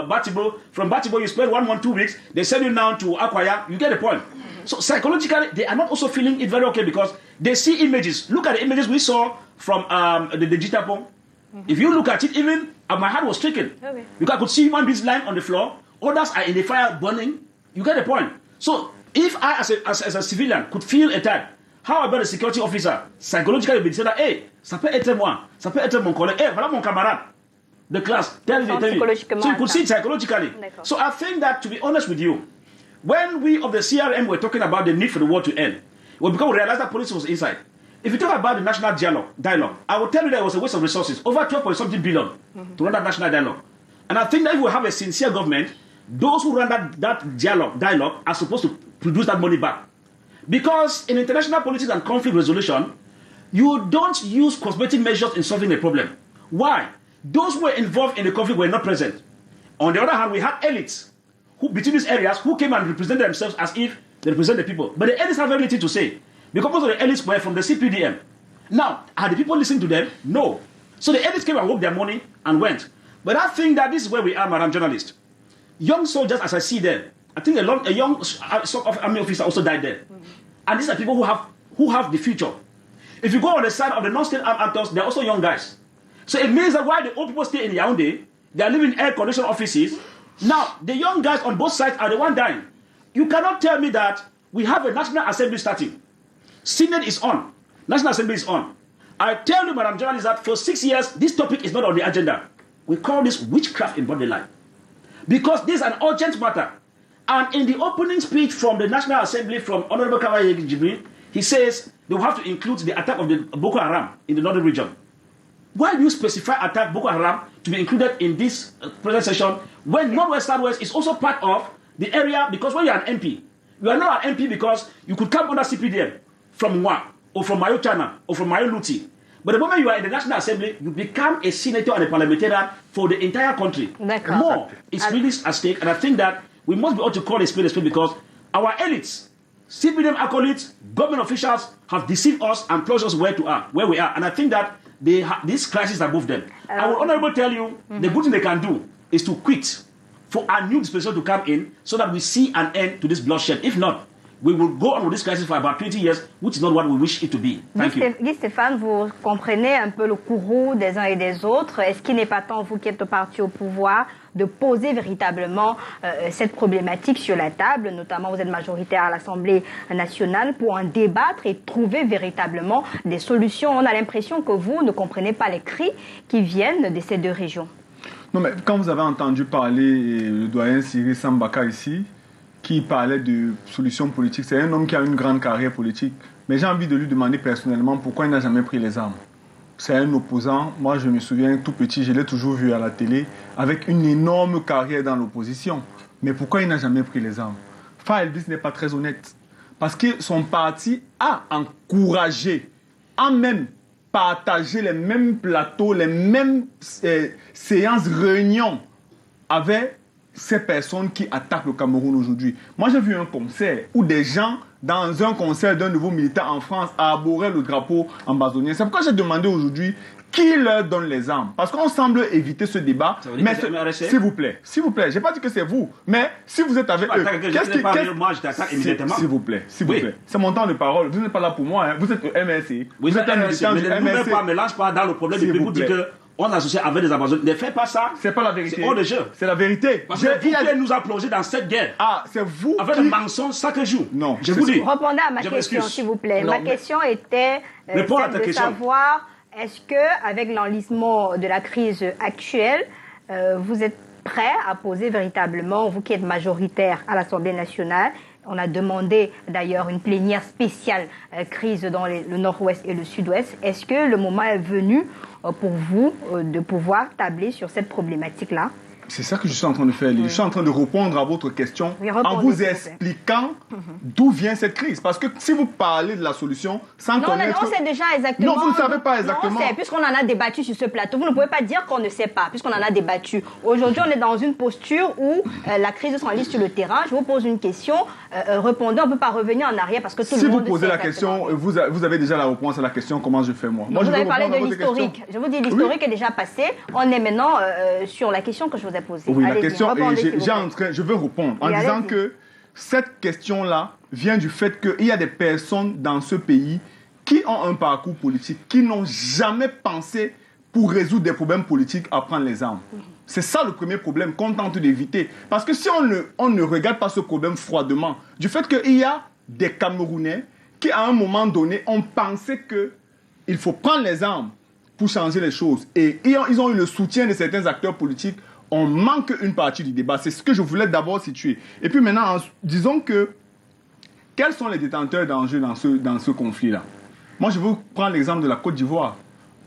Batibo. From Batibo, you spend 1 month, 2 weeks. They send you now to Akwaya. You get the point. So psychologically, they are not also feeling it very okay because they see images. Look at the images we saw from the Jitapong. If you look at it, even my heart was stricken. Okay. Because I could see human beings lying on the floor. Others are in the fire burning. You get the point. So if I, as a civilian, could feel a type, how about a security officer? Psychologically, they say that, hey, ça peut être moi, ça peut être mon collègue, hey, voilà mon camarade. The class, tell you. So you could see it psychologically. So I think that, to be honest with you, when we of the CRM were talking about the need for the war to end, well, because we realized that police was inside. If you talk about the national dialogue, I will tell you that it was a waste of resources, over 12.something billion to run that national dialogue. And I think that if we have a sincere government, those who run that dialogue are supposed to produce that money back. Because in international politics and conflict resolution, you don't use cosmetic measures in solving a problem. Why? Those who were involved in the conflict were not present. On the other hand, we had elites who, between these areas, who came and represented themselves as if they represent the people. But the elites have very little to say. Because most of the elites were from the CPDM. Now, had the people listened to them? No. So the elites came and worked their money and went. But I think that this is where we are, Madam Journalist. Young soldiers, as I see them, I think a young army officer also died there. And these are people who have the future. If you go on the side of the non-state armed actors, they're also young guys. So it means that while the old people stay in Yaoundé, they are living in air-conditioned offices. Now, the young guys on both sides are the one dying. You cannot tell me that we have a National Assembly starting. Senate is on. National Assembly is on. I tell you, Madam Journalist, that for 6 years, this topic is not on the agenda. We call this witchcraft in body life. Because this is an urgent matter. And in the opening speech from the National Assembly from Honorable Kawai Jibril, he says they will have to include the attack of the Boko Haram in the northern region. Why do you specify attack Boko Haram to be included in this present session when Northwest Southwest is also part of the area? Because when you are an MP, you are not an MP because you could come under CPDM from Nwa or from Mayo Chana or from Mayo Luti. But the moment you are in the National Assembly, you become a senator and a parliamentarian for the entire country. More is really at stake, and I think that we must be able to call a spade because our elites, CPDM acolytes, government officials have deceived us and plunged us where we are. And I think that this crisis above them. I will honorably tell you, the good thing they can do is to quit for a new dispensation to come in so that we see an end to this bloodshed. If not, we will go on with this crisis for about 20 years, which is not what we wish it to be. Thank you. Guy Stéphane, vous comprenez un peu le courroux des uns et des autres. Est-ce qu'il n'est pas temps, vous qui êtes parti au pouvoir, de poser véritablement cette problématique sur la table, notamment vous êtes majoritaire à l'Assemblée nationale, pour en débattre et trouver véritablement des solutions? On a l'impression que vous ne comprenez pas les cris qui viennent de ces deux régions. Non, mais quand vous avez entendu parler le doyen Cyril Sambaka ici, qui parlait de solutions politiques, c'est un homme qui a une grande carrière politique. Mais j'ai envie de lui demander personnellement pourquoi il n'a jamais pris les armes. C'est un opposant. Moi, je me souviens tout petit, je l'ai toujours vu à la télé, avec une énorme carrière dans l'opposition. Mais pourquoi il n'a jamais pris les armes? Fa Elvis n'est pas très honnête. Parce que son parti a encouragé, a même partagé les mêmes plateaux, les mêmes séances, réunions avec ces personnes qui attaquent le Cameroun aujourd'hui. Moi, j'ai vu un concert où des gens, dans un concert d'un nouveau militant en France, arboraient le drapeau ambazonien. C'est pourquoi j'ai demandé aujourd'hui qui leur donne les armes. Parce qu'on semble éviter ce débat. Mais s'il vous plaît, je n'ai pas dit que c'est vous. Mais si vous êtes avec eux, moi, je t'attaque immédiatement. S'il vous plaît. C'est mon temps de parole. Vous n'êtes pas là pour moi. Hein. Vous êtes au MRC. Vous êtes un militant du MRC. Ne mélange pas dans le problème du pays pour dire que on associe avec des Amazones. Ne faites pas ça. C'est pas la vérité. C'est hors de jeu. C'est la vérité. Parce que vous qui nous a plongé dans cette guerre. Ah, c'est vous avec des mensonges chaque jour. Non. Je vous dis. Répondez à ma question, s'il vous plaît. Ma question était celle de savoir, est-ce que avec l'enlisement de la crise actuelle, vous êtes prêt à poser véritablement, vous qui êtes majoritaire à l'Assemblée nationale, on a demandé d'ailleurs une plénière spéciale crise dans le nord-ouest et le sud-ouest. Est-ce que le moment est venu pour vous de pouvoir tabler sur cette problématique-là? C'est ça que je suis en train de faire. Je suis en train de répondre à votre question en vous expliquant d'où vient cette crise. Parce que si vous parlez de la solution sans connaître... Non, on sait déjà exactement. Non, vous ne savez pas exactement. Non, puisqu'on en a débattu sur ce plateau. Vous ne pouvez pas dire qu'on ne sait pas, puisqu'on en a débattu. Aujourd'hui, on est dans une posture où la crise s'enlise sur le terrain. Je vous pose une question. Répondez, on ne peut pas revenir en arrière parce que tout le monde... Si vous posez la question, vous avez déjà la réponse à la question, comment je fais moi. Vous avez parlé de l'historique. Je vous dis, l'historique est déjà passé. On est maintenant sur la question que je vous ai posée. Oui, la question, je veux répondre en disant que cette question-là vient du fait qu'il y a des personnes dans ce pays qui ont un parcours politique, qui n'ont jamais pensé pour résoudre des problèmes politiques à prendre les armes. C'est ça le premier problème qu'on tente d'éviter. Parce que si on ne regarde pas ce problème froidement, du fait qu'il y a des Camerounais qui, à un moment donné, ont pensé qu'il faut prendre les armes pour changer les choses. Et ils ont eu le soutien de certains acteurs politiques. On manque une partie du débat. C'est ce que je voulais d'abord situer. Et puis maintenant, disons que quels sont les détenteurs d'enjeux dans ce conflit-là? Moi, je veux prendre l'exemple de la Côte d'Ivoire.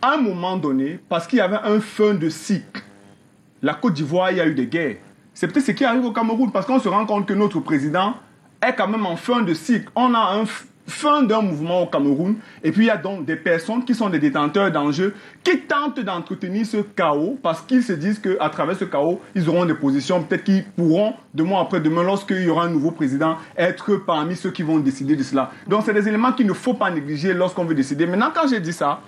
À un moment donné, parce qu'il y avait un fin de cycle, la Côte d'Ivoire, il y a eu des guerres. C'est peut-être ce qui arrive au Cameroun, parce qu'on se rend compte que notre président est quand même en fin de cycle. On a un fin d'un mouvement au Cameroun, et puis il y a donc des personnes qui sont des détenteurs d'enjeux qui tentent d'entretenir ce chaos parce qu'ils se disent qu'à travers ce chaos, ils auront des positions peut-être qu'ils pourront, demain après-demain, lorsqu'il y aura un nouveau président, être parmi ceux qui vont décider de cela. Donc c'est des éléments qu'il ne faut pas négliger lorsqu'on veut décider. Maintenant, quand j'ai dit ça,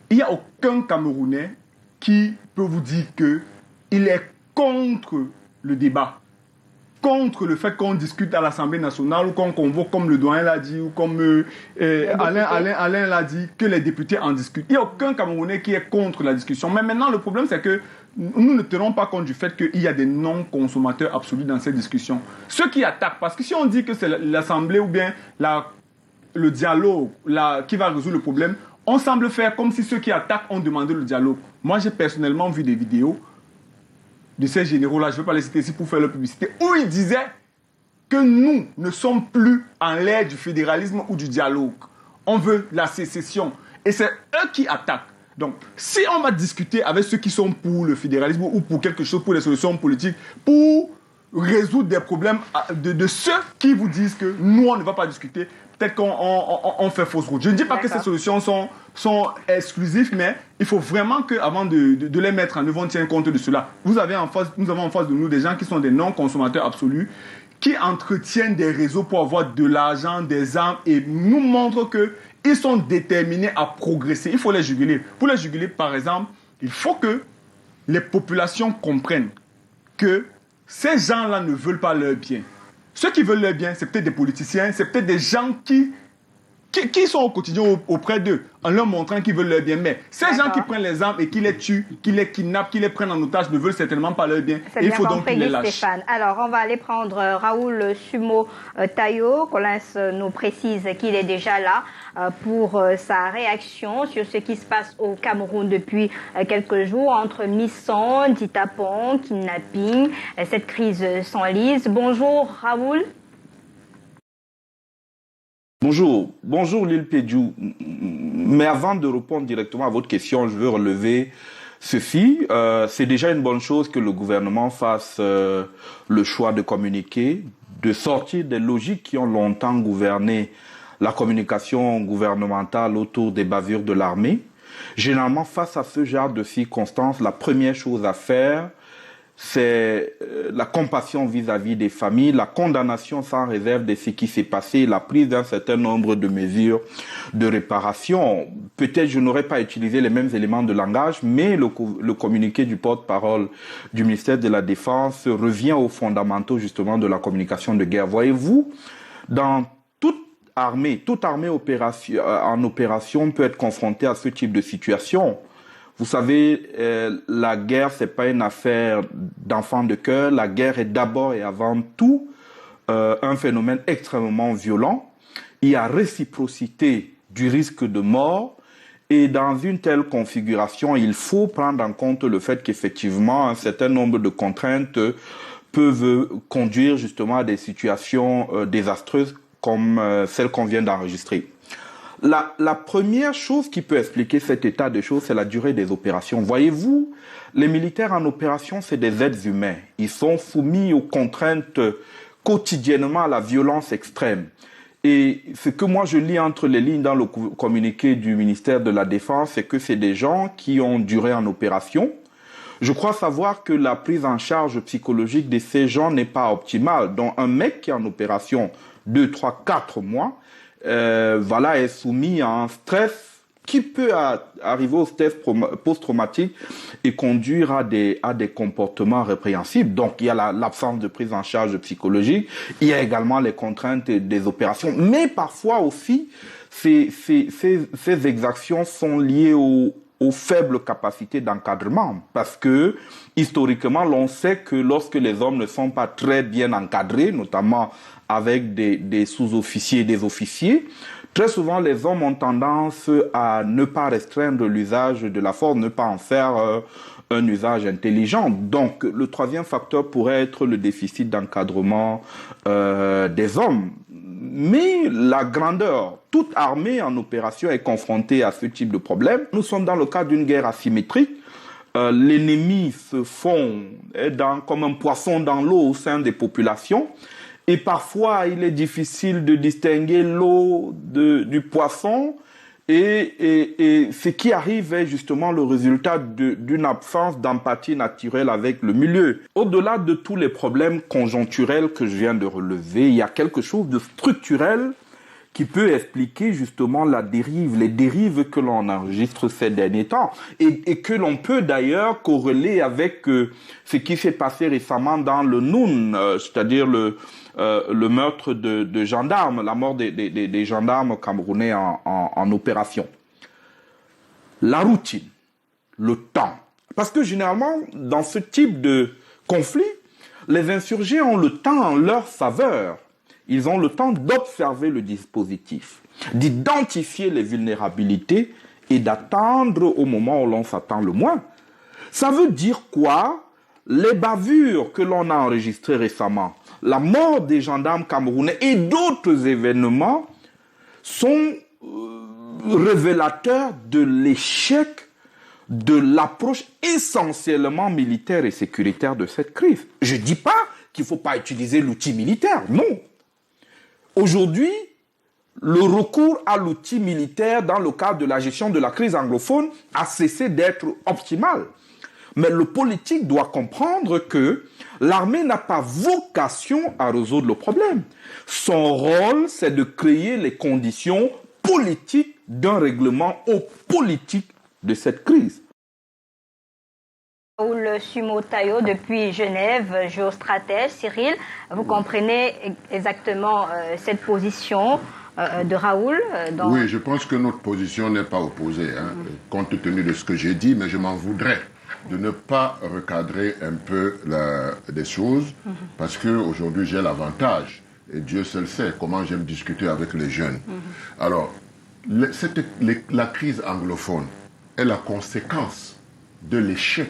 il n'y a aucun Camerounais qui peut vous dire qu'il est contre le débat, contre le fait qu'on discute à l'Assemblée nationale ou qu'on convoque, comme le doyen l'a dit, ou comme Alain l'a dit, que les députés en discutent. Il n'y a aucun Camerounais qui est contre la discussion. Mais maintenant, le problème, c'est que nous ne tenons pas compte du fait qu'il y a des non-consommateurs absolus dans cette discussion. Ceux qui attaquent, parce que si on dit que c'est l'Assemblée ou bien le dialogue qui va résoudre le problème, on semble faire comme si ceux qui attaquent ont demandé le dialogue. Moi, j'ai personnellement vu des vidéos de ces généraux-là, je ne vais pas les citer ici pour faire leur publicité, où ils disaient que nous ne sommes plus en l'ère du fédéralisme ou du dialogue. On veut la sécession. Et c'est eux qui attaquent. Donc, si on va discuter avec ceux qui sont pour le fédéralisme ou pour quelque chose, pour les solutions politiques, pour résoudre des problèmes de ceux qui vous disent que nous, on ne va pas discuter, peut-être qu'on fait fausse route. Je ne dis pas que ces solutions sont exclusives, mais il faut vraiment qu'avant de les mettre en œuvre, on tienne compte de cela. Nous avons en face de nous des gens qui sont des non-consommateurs absolus, qui entretiennent des réseaux pour avoir de l'argent, des armes, et nous montrent qu'ils sont déterminés à progresser. Il faut les juguler. Pour les juguler, par exemple, il faut que les populations comprennent que ces gens-là ne veulent pas leur bien. Ceux qui veulent le bien, c'est peut-être des politiciens, c'est peut-être des gens qui sont au quotidien auprès d'eux, en leur montrant qu'ils veulent leur bien. Mais ces gens qui prennent les armes et qui les tuent, qui les kidnappent, qui les prennent en otage, ne veulent certainement pas leur bien. C'est il bien faut donc qu'ils les lâchent. Stéphane. Alors, on va aller prendre Raoul Sumo Tayo. Collins nous précise qu'il est déjà là pour sa réaction sur ce qui se passe au Cameroun depuis quelques jours entre mission, dit-on, kidnapping. Cette crise s'enlise. Bonjour Raoul. Bonjour Lil Pédiou. Mais avant de répondre directement à votre question, je veux relever ceci. C'est déjà une bonne chose que le gouvernement fasse le choix de communiquer, de sortir des logiques qui ont longtemps gouverné la communication gouvernementale autour des bavures de l'armée. Généralement, face à ce genre de circonstances, la première chose à faire, c'est la compassion vis-à-vis des familles, la condamnation sans réserve de ce qui s'est passé, la prise d'un certain nombre de mesures de réparation. Peut-être je n'aurais pas utilisé les mêmes éléments de langage, mais le communiqué du porte-parole du ministère de la Défense revient aux fondamentaux justement de la communication de guerre. Voyez-vous, dans toute armée en opération peut être confrontée à ce type de situation. Vous savez, la guerre, c'est pas une affaire d'enfant de cœur. La guerre est d'abord et avant tout un phénomène extrêmement violent. Il y a réciprocité du risque de mort. Et dans une telle configuration, il faut prendre en compte le fait qu'effectivement, un certain nombre de contraintes peuvent conduire justement à des situations désastreuses comme celle qu'on vient d'enregistrer. La première chose qui peut expliquer cet état de choses, c'est la durée des opérations. Voyez-vous, les militaires en opération, c'est des êtres humains. Ils sont soumis aux contraintes quotidiennement à la violence extrême. Et ce que moi je lis entre les lignes dans le communiqué du ministère de la Défense, c'est que c'est des gens qui ont duré en opération. Je crois savoir que la prise en charge psychologique de ces gens n'est pas optimale. Donc un mec qui est en opération 2, 3, 4 mois, est soumis à un stress qui peut arriver au stress post-traumatique et conduire à des comportements répréhensibles. Donc, il y a l'absence de prise en charge psychologique, il y a également les contraintes des opérations, mais parfois aussi, ces exactions sont liées aux faibles capacités d'encadrement, parce que historiquement, l'on sait que lorsque les hommes ne sont pas très bien encadrés, notamment avec des sous-officiers et des officiers, très souvent les hommes ont tendance à ne pas restreindre l'usage de la force, ne pas en faire un usage intelligent. Donc le troisième facteur pourrait être le déficit d'encadrement des hommes. Mais la grandeur, toute armée en opération est confrontée à ce type de problème. Nous sommes dans le cadre d'une guerre asymétrique. L'ennemi se fond comme un poisson dans l'eau au sein des populations. Et parfois, il est difficile de distinguer l'eau du poisson. Et ce qui arrive est justement le résultat d'une absence d'empathie naturelle avec le milieu. Au-delà de tous les problèmes conjoncturels que je viens de relever, il y a quelque chose de structurel qui peut expliquer justement les dérives que l'on enregistre ces derniers temps et que l'on peut d'ailleurs corréler avec ce qui s'est passé récemment dans le Noun, c'est-à-dire le meurtre de gendarmes, la mort des gendarmes camerounais en opération. La routine, le temps. Parce que généralement, dans ce type de conflit, les insurgés ont le temps en leur faveur. Ils ont le temps d'observer le dispositif, d'identifier les vulnérabilités et d'attendre au moment où l'on s'attend le moins. Ça veut dire quoi? Les bavures que l'on a enregistrées récemment, la mort des gendarmes camerounais et d'autres événements sont révélateurs de l'échec de l'approche essentiellement militaire et sécuritaire de cette crise. Je ne dis pas qu'il ne faut pas utiliser l'outil militaire, non. Aujourd'hui, le recours à l'outil militaire dans le cadre de la gestion de la crise anglophone a cessé d'être optimal. Mais le politique doit comprendre que l'armée n'a pas vocation à résoudre le problème. Son rôle, c'est de créer les conditions politiques d'un règlement politique de cette crise. Raoul Sumotayo depuis Genève, géostratège. Cyril, vous comprenez exactement cette position de Raoul Oui, je pense que notre position n'est pas opposée, compte tenu de ce que j'ai dit, mais je m'en voudrais de ne pas recadrer un peu des choses, parce qu'aujourd'hui j'ai l'avantage, et Dieu seul sait comment j'aime discuter avec les jeunes. Alors, la crise anglophone est la conséquence de l'échec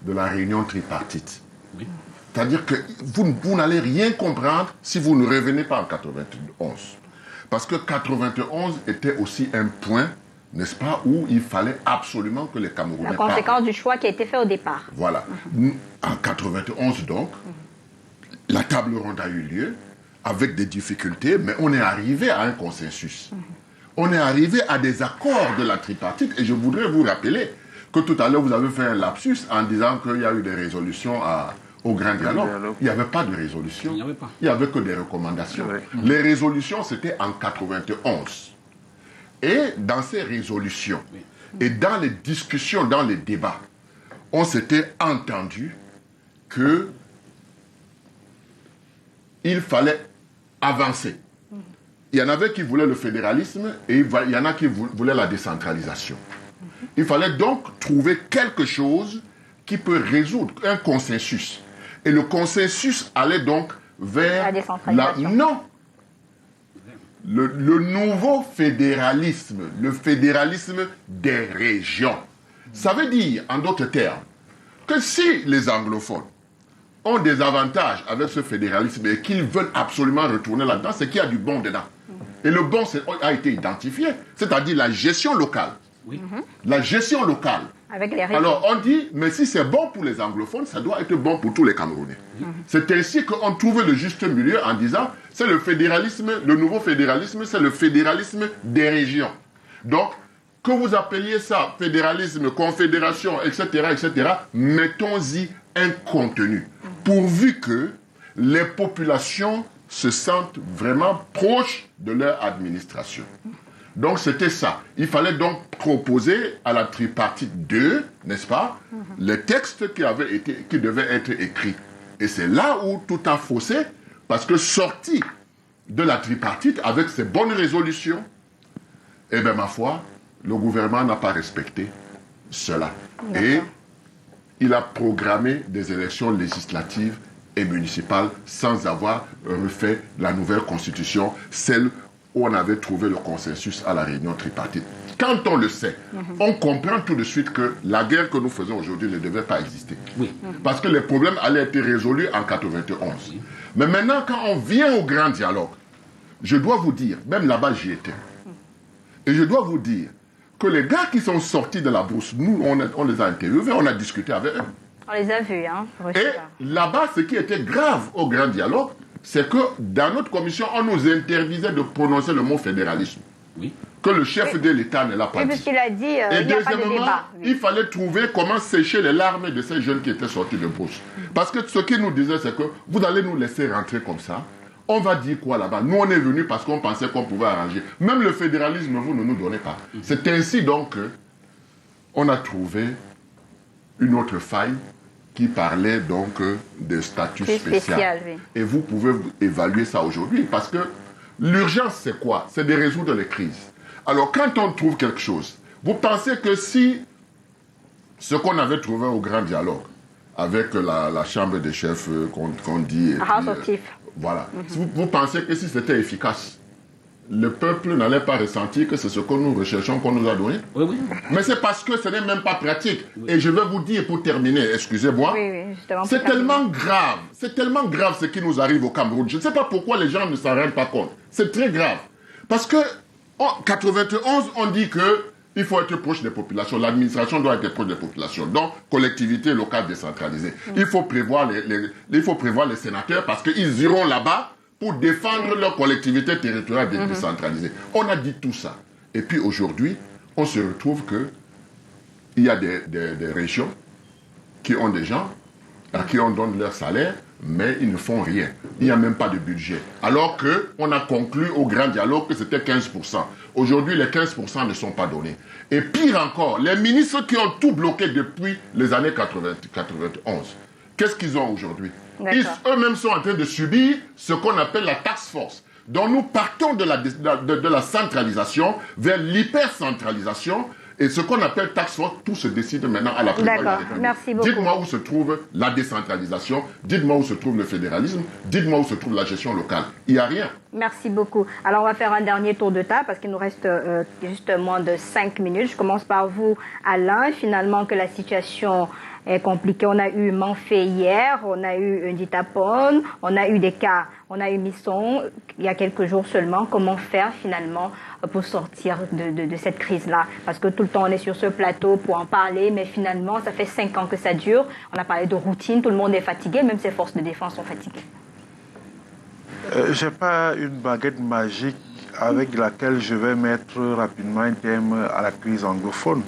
de la réunion tripartite. Oui. C'est-à-dire que vous n'allez rien comprendre si vous ne revenez pas en 91. Parce que 91 était aussi un point, n'est-ce pas, où il fallait absolument que les Camerounais La conséquence du choix qui a été fait au départ. Voilà. En 91, donc, la table ronde a eu lieu avec des difficultés, mais on est arrivé à un consensus. On est arrivé à des accords de la tripartite, et je voudrais vous rappeler que tout à l'heure, vous avez fait un lapsus en disant qu'il y a eu des résolutions au Grand Dialogue. Il n'y avait pas de résolution. Il n'y avait que des recommandations. Les résolutions, c'était en 91. Et dans ces résolutions, et dans les discussions, dans les débats, on s'était entendu que il fallait avancer. Il y en avait qui voulaient le fédéralisme et il y en a qui voulaient la décentralisation. Il fallait donc trouver quelque chose qui peut résoudre un consensus. Et le consensus allait donc vers la décentralisation. Non. Le nouveau fédéralisme, le fédéralisme des régions. Ça veut dire, en d'autres termes, que si les anglophones ont des avantages avec ce fédéralisme et qu'ils veulent absolument retourner là-dedans, c'est qu'il y a du bon dedans. Et le bon a été identifié, c'est-à-dire la gestion locale. Oui. La gestion locale. Avec les régions. Alors on dit, mais si c'est bon pour les anglophones, ça doit être bon pour tous les Camerounais. C'est ainsi qu'on trouve le juste milieu en disant, c'est le fédéralisme, le nouveau fédéralisme, c'est le fédéralisme des régions. Donc, que vous appeliez ça fédéralisme, confédération, etc., etc., mettons-y un contenu, pourvu que les populations se sentent vraiment proches de leur administration. Donc c'était ça. Il fallait donc proposer à la tripartite 2, n'est-ce pas, les textes qui devaient être écrits. Et c'est là où tout a faussé, parce que sorti de la tripartite avec ses bonnes résolutions, eh bien ma foi, le gouvernement n'a pas respecté cela. Et il a programmé des élections législatives et municipales sans avoir refait la nouvelle constitution, celle où on avait trouvé le consensus à la réunion tripartite. Quand on le sait, on comprend tout de suite que la guerre que nous faisons aujourd'hui ne devait pas exister. Oui. Parce que les problèmes allaient être résolus en 91. Oui. Mais maintenant, quand on vient au grand dialogue, je dois vous dire, même là-bas j'y étais, et je dois vous dire que les gars qui sont sortis de la brousse, nous, on les a interviewés, on a discuté avec eux. On les a vus, hein. Et là-bas, ce qui était grave au grand dialogue, c'est que dans notre commission, on nous interdisait de prononcer le mot fédéralisme. Oui. Que le chef de l'État ne l'a pas dit. Puisqu'il a dit, et deuxièmement, il fallait trouver comment sécher les larmes de ces jeunes qui étaient sortis de brousse. Parce que ce qu'il nous disait, c'est que vous allez nous laisser rentrer comme ça. On va dire quoi là-bas? Nous, on est venus parce qu'on pensait qu'on pouvait arranger. Même le fédéralisme, vous ne nous donnez pas. C'est ainsi donc qu'on a trouvé une autre faille qui parlait donc de statut spécial. Oui. Et vous pouvez évaluer ça aujourd'hui parce que l'urgence, c'est quoi? C'est de résoudre les crises. Alors, quand on trouve quelque chose, vous pensez que si ce qu'on avait trouvé au grand dialogue, avec la chambre des chefs qu'on dit... House of Chiefs. Voilà. Vous pensez que si c'était efficace, le peuple n'allait pas ressentir que c'est ce que nous recherchons qu'on nous a donné? Oui, oui. Mais c'est parce que ce n'est même pas pratique. Oui. Et je vais vous dire pour terminer, excusez-moi, c'est tellement grave ce qui nous arrive au Cameroun. Je ne sais pas pourquoi les gens ne s'en rendent pas compte. C'est très grave. Parce que en 91, on dit que il faut être proche des populations. L'administration doit être proche des populations. Donc, collectivité locale décentralisée. Il faut prévoir les sénateurs parce qu'ils iront là-bas pour défendre leur collectivité territoriale décentralisée. On a dit tout ça. Et puis aujourd'hui, on se retrouve qu'il y a des régions qui ont des gens à qui on donne leur salaire mais ils ne font rien. Il n'y a même pas de budget. Alors qu'on a conclu au grand dialogue que c'était 15%. Aujourd'hui, les 15% ne sont pas donnés. Et pire encore, les ministres qui ont tout bloqué depuis les années 91, qu'est-ce qu'ils ont aujourd'hui? Eux-mêmes sont en train de subir ce qu'on appelle la task force. Donc nous partons de la centralisation vers l'hypercentralisation. Et ce qu'on appelle taxe force, tout se décide maintenant à la présidence de la République. Merci beaucoup. Dites-moi où se trouve la décentralisation, dites-moi où se trouve le fédéralisme, dites-moi où se trouve la gestion locale. Il n'y a rien. Merci beaucoup. Alors, on va faire un dernier tour de table parce qu'il nous reste juste moins de 5 minutes. Je commence par vous, Alain. Finalement, que la situation est compliquée. On a eu Manfé hier, on a eu Nditapone, on a eu des cas, on a eu Misson il y a quelques jours seulement. Comment faire finalement pour sortir de cette crise-là? Parce que tout le temps on est sur ce plateau pour en parler, mais finalement ça fait 5 ans que ça dure. On a parlé de routine, tout le monde est fatigué, même ses forces de défense sont fatiguées. Je n'ai pas une baguette magique avec laquelle je vais mettre rapidement un terme à la crise anglophone.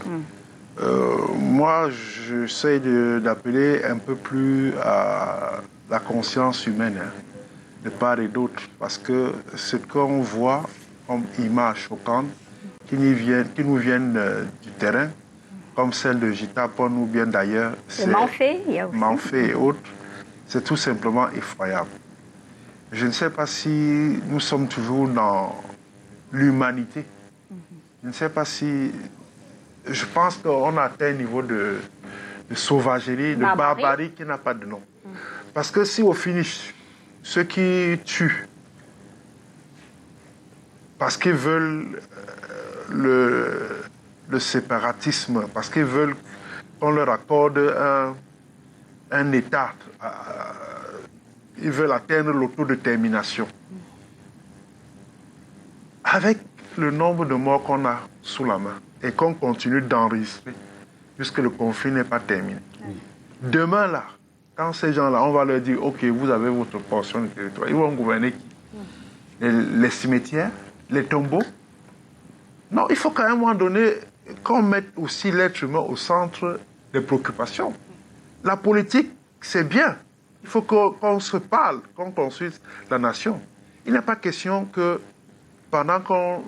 Moi, j'essaie d'appeler un peu plus à la conscience humaine, de part et d'autre, parce que ce qu'on voit comme images choquantes qui nous viennent du terrain, comme celle de Nditapone ou bien d'ailleurs, Manfé et autres, c'est tout simplement effroyable. Je ne sais pas si nous sommes toujours dans l'humanité. Je ne sais pas si... Je pense qu'on a atteint un niveau de sauvagerie, de barbarie qui n'a pas de nom. Parce que si au finish, ceux qui tuent, parce qu'ils veulent le séparatisme, parce qu'ils veulent qu'on leur accorde un État, ils veulent atteindre l'autodétermination. Avec le nombre de morts qu'on a sous la main et qu'on continue d'enregistrer puisque le conflit n'est pas terminé. Demain, là, quand ces gens-là, on va leur dire, OK, vous avez votre portion de territoire, ils vont gouverner qui? Les cimetières, les tombeaux? Non, il faut qu'à un moment donné, qu'on mette aussi l'être humain au centre des préoccupations. La politique, c'est bien. Il faut qu'on se parle, qu'on construise la nation. Il n'est pas question que pendant qu'on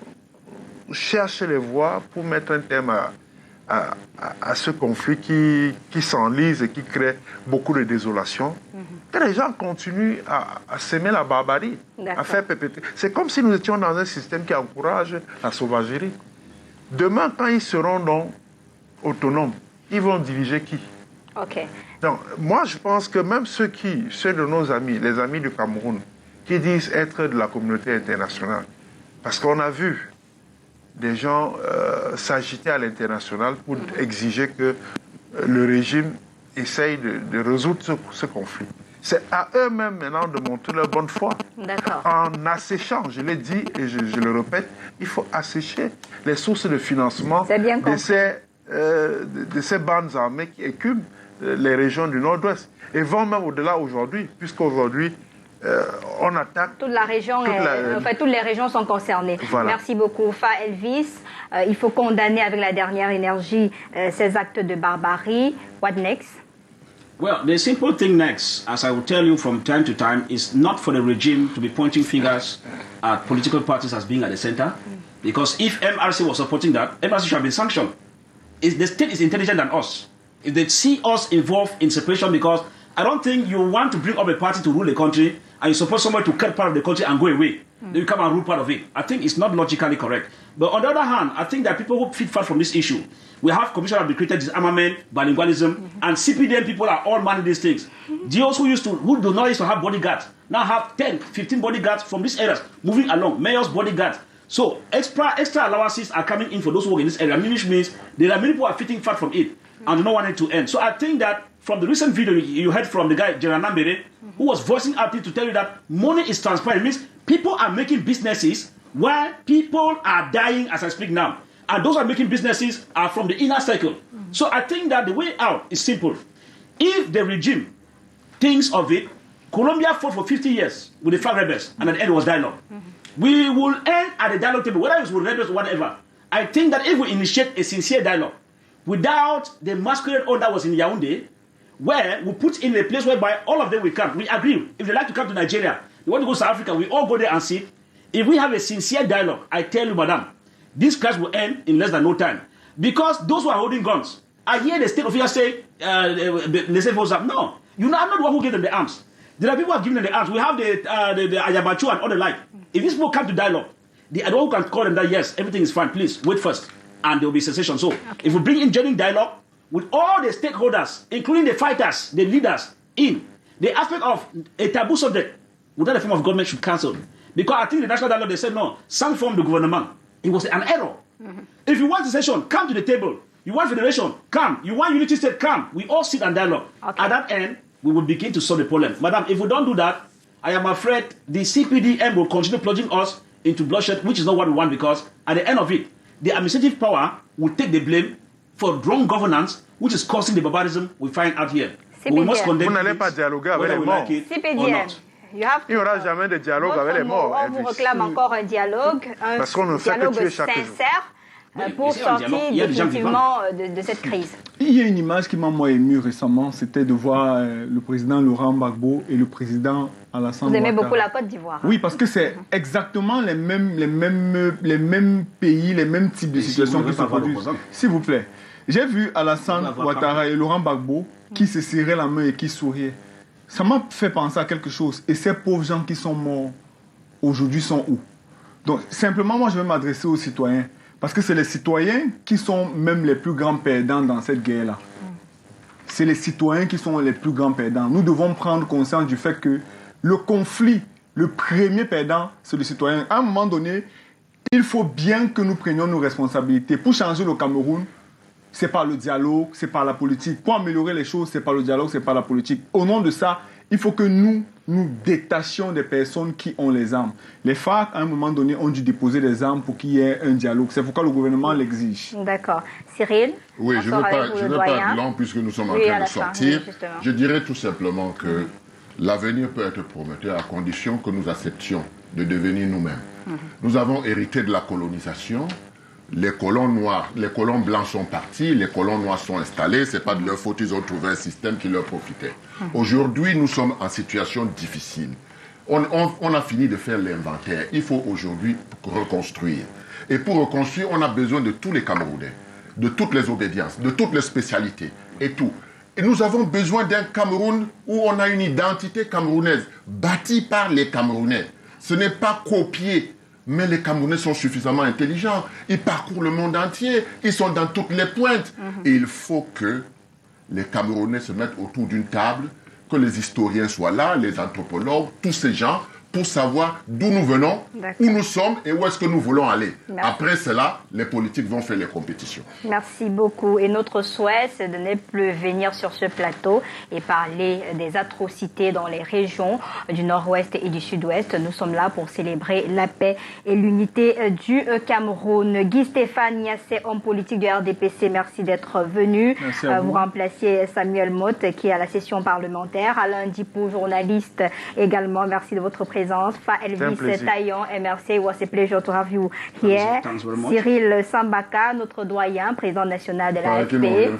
cherche les voies pour mettre un terme à ce conflit qui s'enlise et qui crée beaucoup de désolation, que les gens continuent à s'aimer la barbarie, à faire pépéter. C'est comme si nous étions dans un système qui encourage la sauvagerie. Demain, quand ils seront donc autonomes, ils vont diriger qui? Donc, moi, je pense que même ceux de nos amis, les amis du Cameroun, qui disent être de la communauté internationale, parce qu'on a vu des gens s'agiter à l'international pour exiger que le régime essaye de résoudre ce conflit. C'est à eux-mêmes maintenant de montrer leur bonne foi. En asséchant, je l'ai dit et je le répète, il faut assécher les sources de financement de ces bandes armées qui écument les régions du Nord-Ouest. Et vont même au-delà aujourd'hui, puisqu'aujourd'hui, on attaque... Toutes les régions sont concernées. Voilà. Merci beaucoup. Fa Elvis, il faut condamner avec la dernière énergie ces actes de barbarie. What next? Well, the simple thing next, as I will tell you from time to time, is not for the regime to be pointing fingers at political parties as being at the center. Because if MRC was supporting that, MRC should have been sanctioned. The state is intelligent than us. If they see us involved in separation, because I don't think you want to bring up a party to rule the country and you support somebody to cut part of the country and go away. Then you come and rule part of it. I think it's not logically correct. But on the other hand, I think there are people who feed fat from this issue. We have commission that created disarmament, bilingualism, and CPDM people are all managing these things. Those who do not used to have bodyguards now have 10, 15 bodyguards from these areas moving along, mayor's bodyguards. So extra allowances are coming in for those who work in this area, which means there are many people who are feeding fat from it and do not want it to end. So I think that from the recent video you heard from the guy, General Nambere, who was voicing out to tell you that money is transparent. It means people are making businesses while people are dying as I speak now. And those who are making businesses are from the inner circle. So I think that the way out is simple. If the regime thinks of it, Colombia fought for 50 years with the FARC rebels, and at the end was dialogue. We will end at the dialogue table, whether it's with rebels or whatever. I think that if we initiate a sincere dialogue, without the masquerade order that was in Yaoundé, where we put in a place whereby all of them will come. We agree. If they like to come to Nigeria, they want to go to South Africa, we all go there and sit. If we have a sincere dialogue, I tell you, madam, this clash will end in less than no time. Because those who are holding guns, I hear the state officials say, they say, no, I'm not the one who gave them the arms. There are people who have given them the arms. We have the Ayabachu and all the like. If these people come to dialogue, the other one can call them that, yes, everything is fine, please, wait first. And there will be cessation. So, if we bring in genuine dialogue with all the stakeholders, including the fighters, the leaders, in the aspect of a taboo subject, without a form of government should cancel. Because I think the national dialogue, they said, no, some form of the government. It was an error. Mm-hmm. If you want secession, come to the table. You want federation, come. You want unity state, come. We all sit and dialogue. Okay. At that end, we will begin to solve the problem. Madam, if we don't do that, I am afraid the CPDM will continue plunging us into bloodshed, which is not what we want, because at the end of it, the administrative power will take the blame for wrong governance, which is causing the barbarism we find out here. We must condemn. Vous n'allez pas dialoguer avec les morts. CPDM. Il n'y aura jamais de dialogue avec les morts. On vous réclame encore un dialogue, dialogue sincère pour sortir définitivement de cette crise. Il y a une image qui m'a ému récemment, c'était de voir le président Laurent Gbagbo et le président Alassane Ouattara. Vous aimez beaucoup la Côte d'Ivoire. Oui, parce que c'est exactement les mêmes pays, les mêmes types de situations qui se produisent. S'il vous plaît. J'ai vu Alassane Ouattara et Laurent Gbagbo qui se serraient la main et qui souriaient. Ça m'a fait penser à quelque chose. Et ces pauvres gens qui sont morts aujourd'hui sont où? Donc, simplement, moi, je vais m'adresser aux citoyens. Parce que c'est les citoyens qui sont même les plus grands perdants dans cette guerre-là. C'est les citoyens qui sont les plus grands perdants. Nous devons prendre conscience du fait que le conflit, le premier perdant, c'est le citoyen. À un moment donné, il faut bien que nous prenions nos responsabilités. Pour changer le Cameroun, c'est par le dialogue, c'est par la politique. Pour améliorer les choses, c'est par le dialogue, c'est par la politique. Au nom de ça, il faut que nous détachions des personnes qui ont les armes. Les FARC, à un moment donné, ont dû déposer des armes pour qu'il y ait un dialogue. C'est pourquoi le gouvernement l'exige. D'accord. Cyril? Oui, je ne vais pas être long puisque nous sommes en train de sortir. Je dirais tout simplement que l'avenir peut être prometteur à condition que nous acceptions de devenir nous-mêmes. Nous avons hérité de la colonisation. Les colons noirs, les colons blancs sont partis, les colons noirs sont installés, c'est pas de leur faute, ils ont trouvé un système qui leur profitait. Aujourd'hui, nous sommes en situation difficile. On a fini de faire l'inventaire. Il faut aujourd'hui reconstruire. Et pour reconstruire, on a besoin de tous les Camerounais, de toutes les obédiences, de toutes les spécialités et tout. Et nous avons besoin d'un Cameroun où on a une identité camerounaise, bâtie par les Camerounais. Ce n'est pas copié. Mais les Camerounais sont suffisamment intelligents. Ils parcourent le monde entier. Ils sont dans toutes les pointes. Et il faut que les Camerounais se mettent autour d'une table, que les historiens soient là, les anthropologues, tous ces gens, pour savoir d'où nous venons, où nous sommes et où est-ce que nous voulons aller. Merci. Après cela, les politiques vont faire les compétitions. Merci beaucoup. Et notre souhait, c'est de ne plus venir sur ce plateau et parler des atrocités dans les régions du nord-ouest et du sud-ouest. Nous sommes là pour célébrer la paix et l'unité du Cameroun. Guy Stéphane Niasse, homme politique du RDPC, merci d'être venu. Merci à vous. Vous remplacez Samuel Motte, qui est à la session parlementaire. Alain Dipou, journaliste également. Merci de votre présence. Fa Elvis Taillon, MRC, it was a pleasure to have you here. Cyril Sambaka, notre doyen, président national de l'AFP.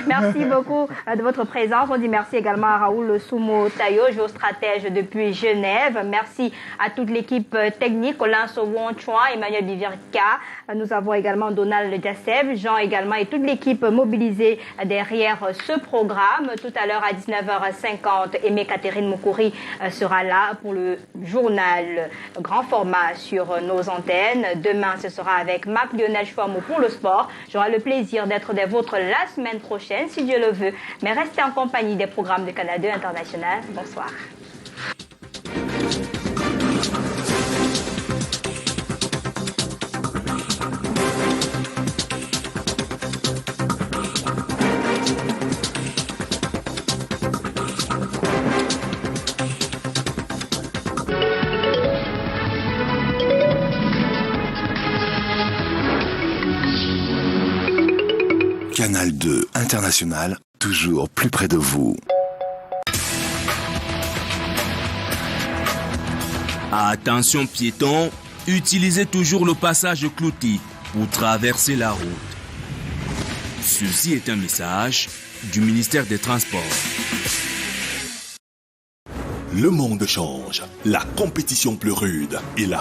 Merci beaucoup de votre présence. On dit merci également à Raoul Soumo Tayo, géostratège depuis Genève. Merci à toute l'équipe technique, Colin Sowon Chouan, Emmanuel Bivirka. Nous avons également Donald Diassev, Jean également et toute l'équipe mobilisée derrière ce programme. Tout à l'heure à 19h50, Aimé Catherine Moukouri sera là pour le journal grand format sur nos antennes. Demain, ce sera avec Marc-Lionel Chouamou pour le sport. J'aurai le plaisir d'être des vôtres la semaine prochaine, si Dieu le veut. Mais restez en compagnie des programmes de Canal 2 International. Bonsoir. Canal 2 International, toujours plus près de vous. Attention piétons, utilisez toujours le passage clouté pour traverser la route. Ceci est un message du ministère des Transports. Le monde change, la compétition plus rude et la